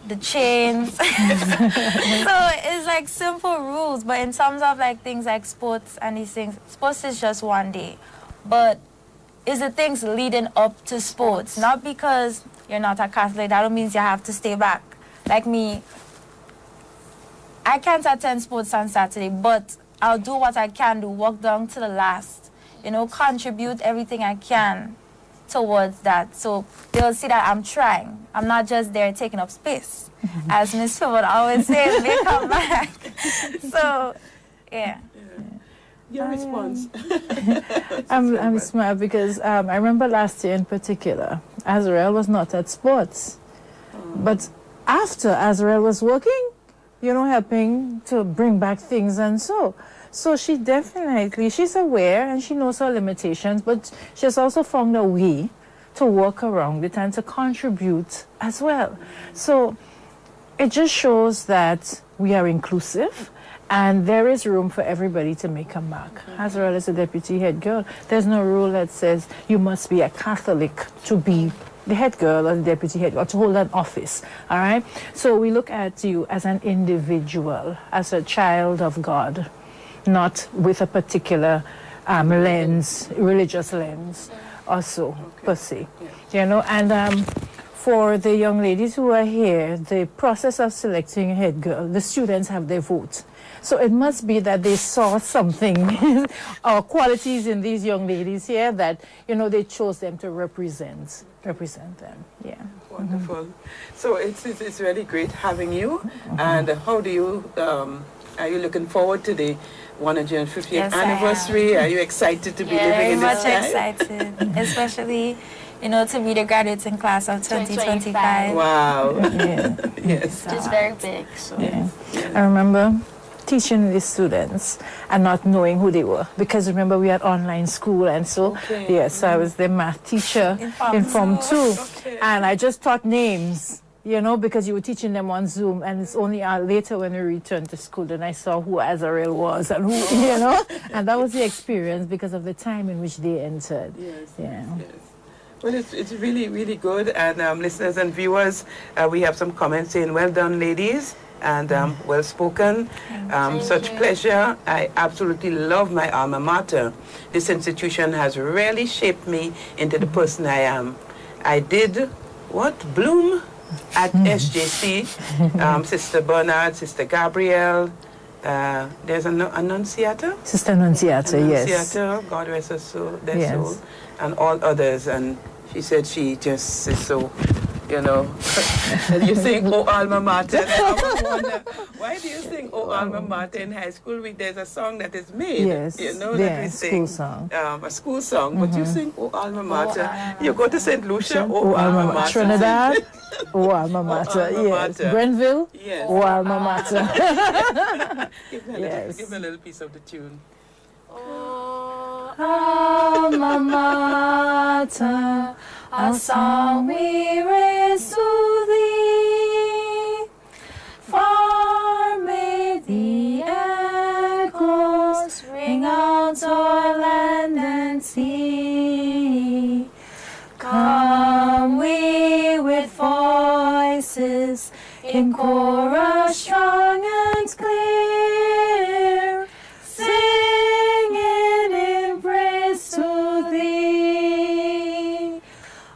the chains. So it's like simple rules, but in terms of like things like sports and these things, sports is just one day. But it's the things leading up to sports, not because you're not a Catholic, that don't mean you have to stay back. Like me, I can't attend sports on Saturday, but I'll do what I can do, walk down to the last, contribute everything I can towards that. So they'll see that I'm trying. I'm not just there taking up space. As Miss Philbert always says, they come back. So, yeah. Your response? I'm smart because I remember last year in particular, Azrael was not at sports. But after Azrael was working, helping to bring back things and so. So she's aware and she knows her limitations, but she has also found a way to work around it and to contribute as well. So it just shows that we are inclusive and there is room for everybody to make a mark. Azrael is a deputy head girl. There's no rule that says you must be a Catholic to be the head girl or the deputy head girl, to hold an office, all right? So we look at you as an individual, as a child of God, not with a particular religious lens or so, per se. And for the young ladies who are here, the process of selecting a head girl, the students have their vote. So it must be that they saw something or qualities in these young ladies here that, they chose them to represent them. Yeah. Wonderful. So it's really great having you. And how do you, are you looking forward to the 150th anniversary? Are you excited to be living in this time? Very much excited, especially, to be the graduating class of 2025. Wow. Yes. It's very big. So. Yeah. I remember teaching the students and not knowing who they were, because remember we had online school, and so yes, I was the math teacher in Form 2, and I just taught names, because you were teaching them on Zoom, and it's only later when we returned to school that I saw who Azrael was and who, and that was the experience because of the time in which they entered. Yes. Well, it's really, really good, and listeners and viewers, we have some comments saying, well done, ladies. And well spoken, such pleasure. I absolutely love my alma mater. This institution has really shaped me into the person I am. I did bloom at SJC. Sister Bernard, Sister Gabrielle, there's an Annunciata? Sister Annunciata, yes. Annunciata, God rest her soul, soul, and all others. And she said she just is so, and you sing "Oh Alma Mater." And I wonder, why do you sing "Oh Alma Mater" in high school? There's a song that is made, that we sing, a school song, but you sing "Oh Alma Mater." You go to St. Lucia, "Oh Alma Mater." Trinidad, "Oh Alma Mater." Yes. Grenville, yes. "Oh Alma Mater." Give me a little piece of the tune. Oh, Alma Mater, a song we raise to thee, far may the echoes ring out o'er land and sea. Come we with voices in chorus strong and clear, singing in praise to thee,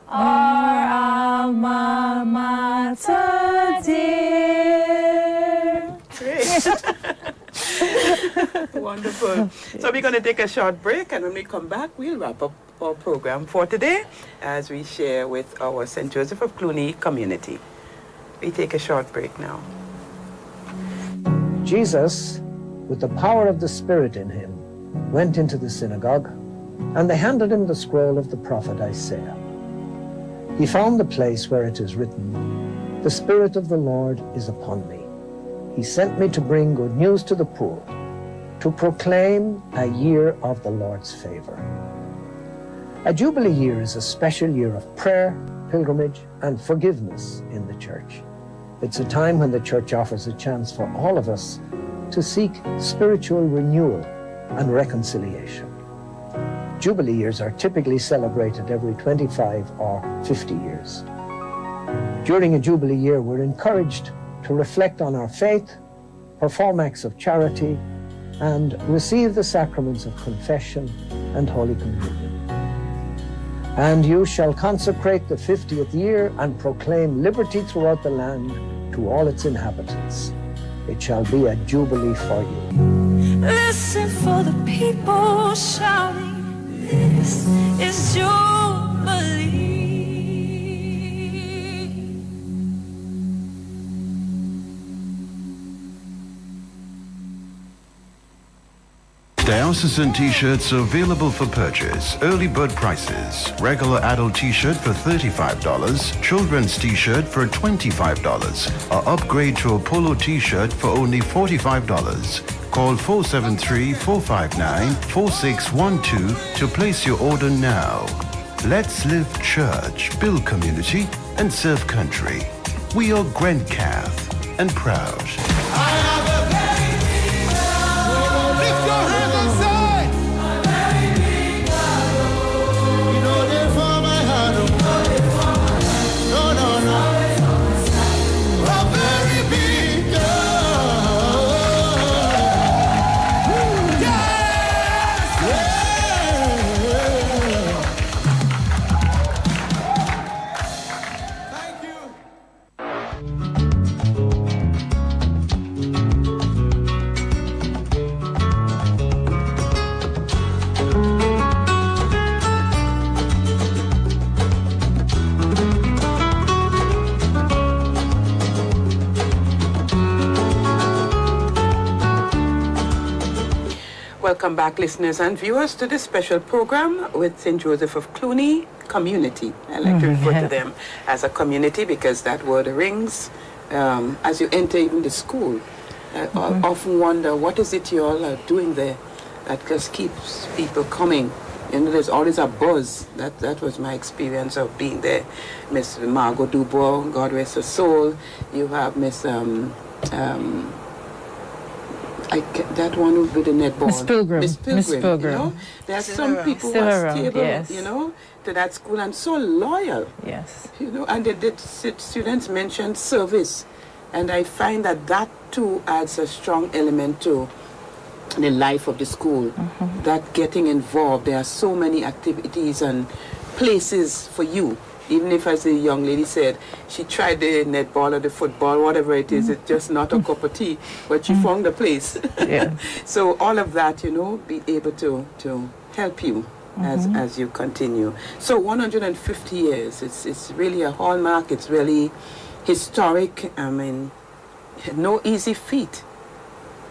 our alma mater dear. Great. Wonderful. So we're going to take a short break, and when we come back, we'll wrap up our program for today as we share with our St. Joseph of Cluny community. We take a short break now. Jesus, with the power of the Spirit in him, went into the synagogue, and they handed him the scroll of the prophet Isaiah. He found the place where it is written, "The Spirit of the Lord is upon me. He sent me to bring good news to the poor, to proclaim a year of the Lord's favor." A Jubilee year is a special year of prayer, pilgrimage, and forgiveness in the church. It's a time when the church offers a chance for all of us to seek spiritual renewal and reconciliation. Jubilee years are typically celebrated every 25 or 50 years. During a Jubilee year, we're encouraged to reflect on our faith, perform acts of charity, and receive the sacraments of confession and Holy Communion. "And you shall consecrate the 50th year and proclaim liberty throughout the land to all its inhabitants. It shall be a jubilee for you." Listen for the people shouting, this is Jubilee. Diocesan t-shirts are available for purchase. Early bird prices. Regular adult t-shirt for $35. Children's t-shirt for $25. Or upgrade to a polo t-shirt for only $45. Call 473-459-4612 to place your order now. Let's live church, build community, and serve country. We are Grand Cath and proud. Welcome back, listeners and viewers, to this special program with St. Joseph of Cluny Community. I like to refer to them as a community because that word rings as you enter even the school. I often wonder, what is it you all are doing there that just keeps people coming? You know, there's always a buzz. That was my experience of being there. Miss Margot Dubois, God rest her soul. You have Miss that one with the netball. Miss Pilgrim. Miss Pilgrim. You know? There are some people who are stable, yes. you know, to that school and so loyal. Yes. You know, and the students mentioned service. And I find that too adds a strong element to the life of the school. That getting involved, there are so many activities and places for you. Even if, as the young lady said, she tried the netball or the football, whatever it is, it's just not a cup of tea, but she found a place. Yeah. So all of that, you know, be able to help you as you continue. So 150 years, it's really a hallmark, it's really historic. I mean, no easy feat.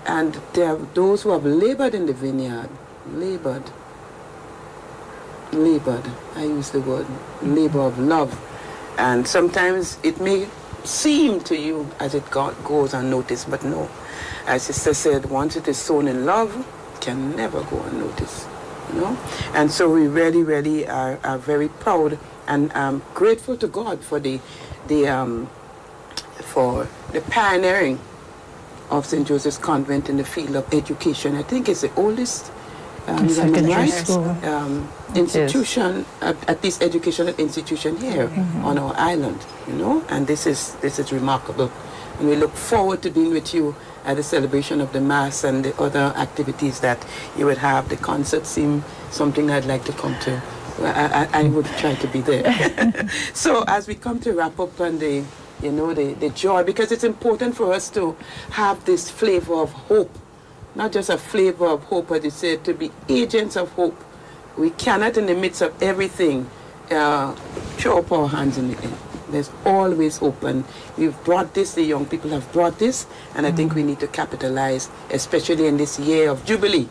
And there are those who have labored in the vineyard, labored, I use the word labor of love. And sometimes it may seem to you as it goes unnoticed, but no. As Sister said, once it is sown in love, it can never go unnoticed, you know. And so we really, really are very proud and grateful to God for the pioneering of St. Joseph's Convent in the field of education. I think it's the oldest secondary school institution, at least educational institution here on our island, you know, and this is remarkable. And we look forward to being with you at the celebration of the Mass and the other activities that you would have. The concert seem something I'd like to come to. I would try to be there. So as we come to wrap up on the joy, because it's important for us to have this flavor of hope. Not just a flavor of hope, but it's said to be agents of hope. We cannot, in the midst of everything, throw up our hands in the air. There's always hope, and we've brought this, the young people have brought this, and I think we need to capitalize, especially in this year of Jubilee,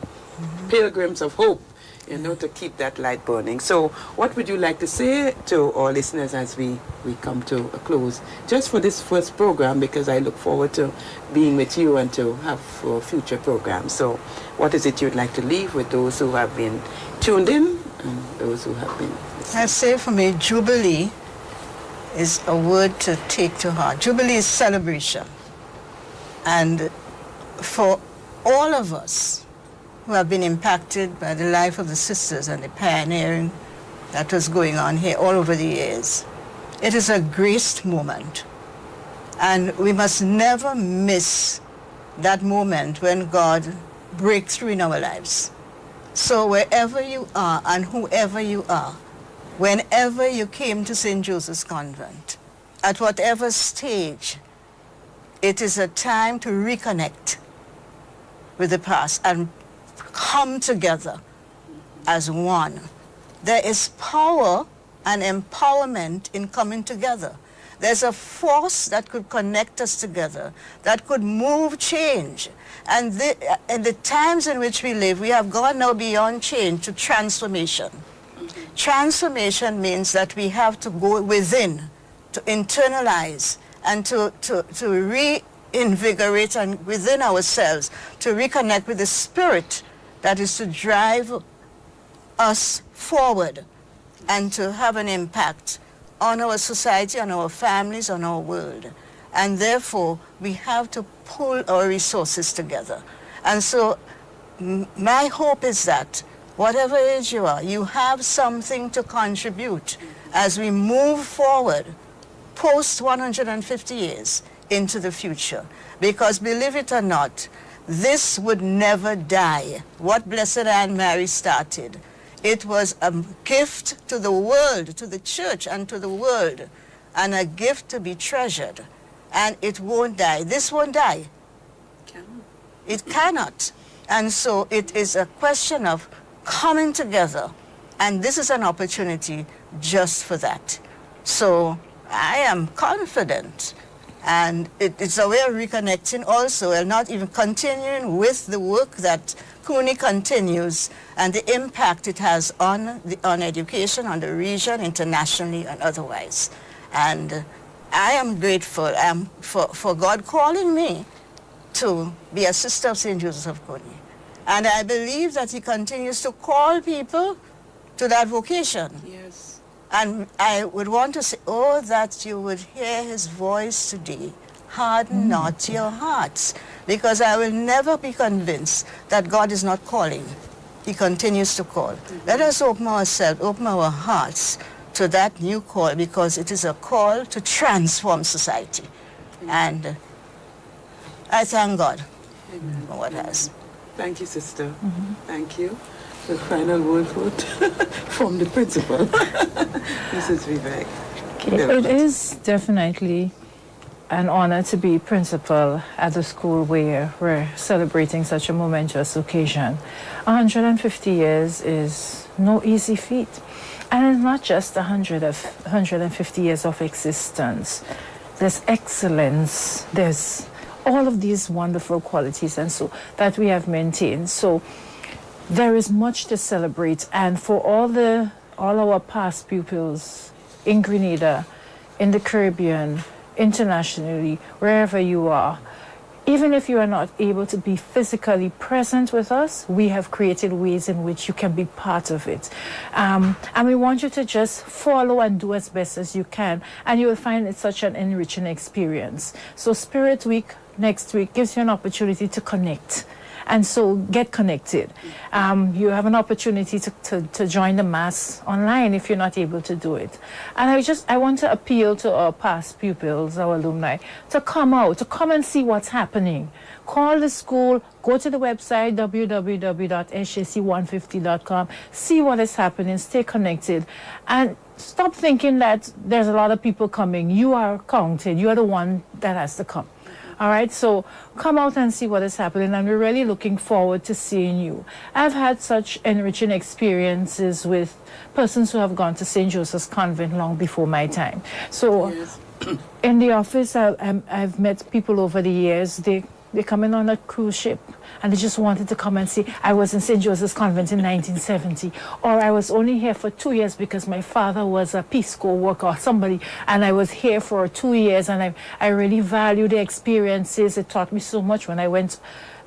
pilgrims of hope. you know, to keep that light burning. So what would you like to say to our listeners as we come to a close, just for this first program, because I look forward to being with you and to have future programs. So what is it you'd like to leave with those who have been tuned in and those who have been listening? I'd say for me, Jubilee is a word to take to heart. Jubilee is celebration. And for all of us who have been impacted by the life of the sisters and the pioneering that was going on here all over the years, it is a graced moment. And we must never miss that moment when God breaks through in our lives. So wherever you are and whoever you are, whenever you came to St. Joseph's Convent, at whatever stage, it is a time to reconnect with the past and come together as one. There is power and empowerment in coming together. There's a force that could connect us together, that could move change. And in the times in which we live, we have gone now beyond change to transformation. Transformation means that we have to go within, to internalize, and to reinvigorate and within ourselves, to reconnect with the spirit that is to drive us forward and to have an impact on our society, on our families, on our world. And therefore, we have to pull our resources together. And so my hope is that whatever age you are, you have something to contribute as we move forward post 150 years into the future. Because believe it or not, this would never die. What Blessed Anne Mary started, it was a gift to the world, to the church and to the world, and a gift to be treasured. And it won't die. This won't die. It cannot. And so it is a question of coming together, and this is an opportunity just for that. So I am confident, and it's a way of reconnecting also, and not even continuing with the work that CUNY continues and the impact it has on education, on the region, internationally, and otherwise. And I am grateful for God calling me to be a sister of St. Joseph of CUNY. And I believe that he continues to call people to that vocation. Yes. And I would want to say, oh, that you would hear his voice today. Harden not your hearts. Because I will never be convinced that God is not calling. He continues to call. Let us open ourselves, open our hearts to that new call, because it is a call to transform society. And I thank God for what has. Thank you, sister. Thank you. The final word from the principal, Mrs. Vivek. It is definitely an honor to be principal at a school where we're celebrating such a momentous occasion. 150 years is no easy feat. And it's not just 150 years of existence. There's excellence, there's all of these wonderful qualities and so that we have maintained. So there is much to celebrate, and for all our past pupils in Grenada, in the Caribbean, internationally, wherever you are, even if you are not able to be physically present with us, we have created ways in which you can be part of it. And we want you to just follow and do as best as you can, and you will find it such an enriching experience. So Spirit Week next week gives you an opportunity to connect. And so get connected. You have an opportunity to join the Mass online if you're not able to do it. And I want to appeal to our past pupils, our alumni, to come out, to come and see what's happening. Call the school, go to the website, www.sjc150.com, see what is happening, stay connected. And stop thinking that there's a lot of people coming. You are counted. You are the one that has to come. All right, so come out and see what is happening, and we're really looking forward to seeing you. I've had such enriching experiences with persons who have gone to St. Joseph's Convent long before my time. So in the office, I've met people over the years. They they're coming on a cruise ship and they just wanted to come and say, I was in St. Joseph's Convent in 1970, or I was only here for 2 years because my father was a Peace Corps worker or somebody, and I was here for 2 years, and I really value the experiences. It taught me so much when I went.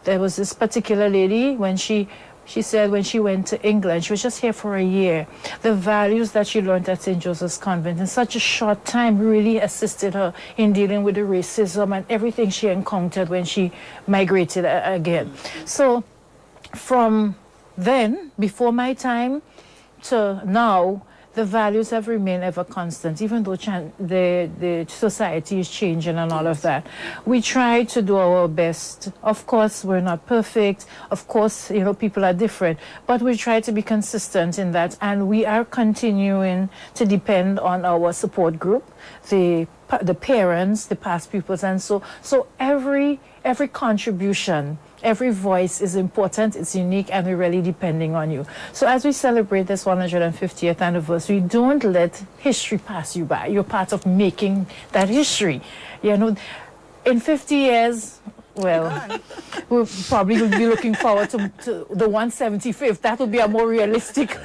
There was this particular lady, when she said when she went to England, she was just here for a year. The values that she learned at St. Joseph's Convent in such a short time really assisted her in dealing with the racism and everything she encountered when she migrated again. So from then, before my time, to now, the values have remained ever constant, even though the society is changing and all of that. We try to do our best. Of course, we're not perfect. Of course, people are different. But we try to be consistent in that. And we are continuing to depend on our support group, the parents, the past pupils. And so every contribution, every voice is important, it's unique, and we're really depending on you. So as we celebrate this 150th anniversary, don't let history pass you by. You're part of making that history. In 50 years, well, we'll probably be looking forward to the 175th. That would be a more realistic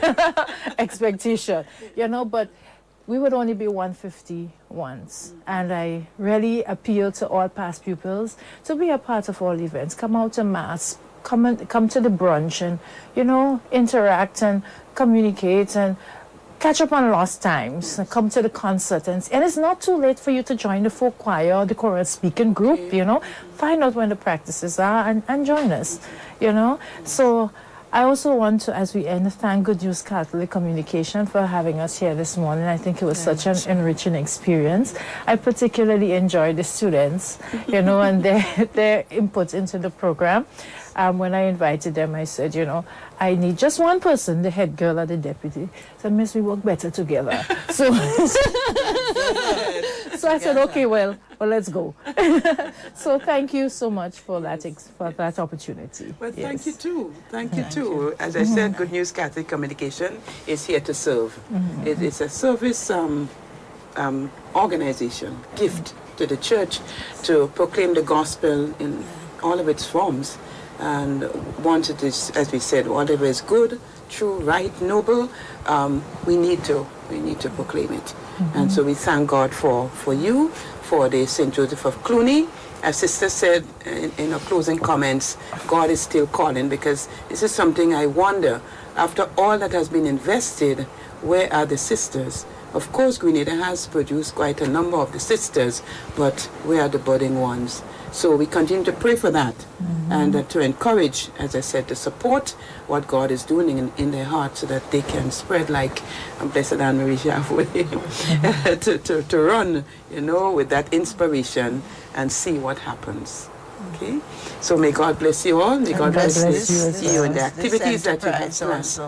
expectation, but we would only be 150 once. And I really appeal to all past pupils to be a part of all events. Come out to Mass, come to the brunch and, interact and communicate and catch up on lost times. Come to the concert. And it's not too late for you to join the folk choir or the choral speaking group, Find out when the practices are and join us, So I also want to, as we end, thank Good News Catholic Communication for having us here this morning. I think it was such an enriching experience. I particularly enjoyed the students, and their input into the program. When I invited them, I said, I need just one person, the head girl or the deputy. So, Miss, we work better together. So I said, okay, well, let's go. So thank you so much for that opportunity. Well, thank you too. Thank you too. As I said, Good News Catholic Communication is here to serve. It's a service organization, gift to the church to proclaim the gospel in all of its forms. And once it is, as we said, whatever is good, true, right, noble, we need to proclaim it. And so we thank God for you, for the St. Joseph of Cluny. As Sister said in her closing comments, God is still calling, because this is something I wonder, after all that has been invested, where are the sisters? Of course, Grenada has produced quite a number of the sisters, but where are the budding ones? So we continue to pray for that and to encourage, as I said, to support what God is doing in their hearts so that they can spread like Blessed Anne-Marie Javoué to run, with that inspiration and see what happens. Okay? So may God bless you all. May God bless you in the activities that you have planned.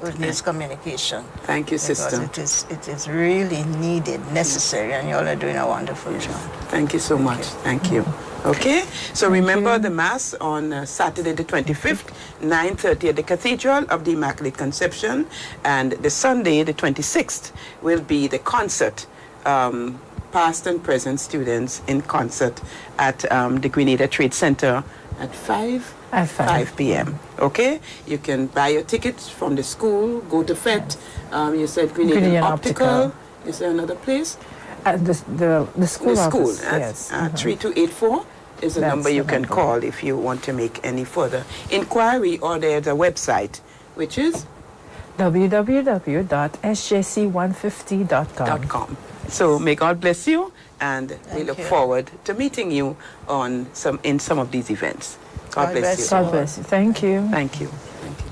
Good News Communication. Thank you, sister. It is really needed, necessary, and you all are doing a wonderful job. Thank you so much. Thank you. Okay, so remember the Mass on Saturday the 25th, 9:30 at the Cathedral of the Immaculate Conception, and the Sunday the 26th will be the concert, past and present students in concert at the Grenada Trade Center at 5 p.m. Okay, you can buy your tickets from the school, go to FET. You said Grenadian Optical. Is there another place? The school office, yes. 3284 is the number you can call if you want to make any further inquiry, or there's a website, which is www.sjc150.com. So may God bless you, and we look forward to meeting you in some of these events. God bless you. God bless you. Thank you. Thank you. Thank you.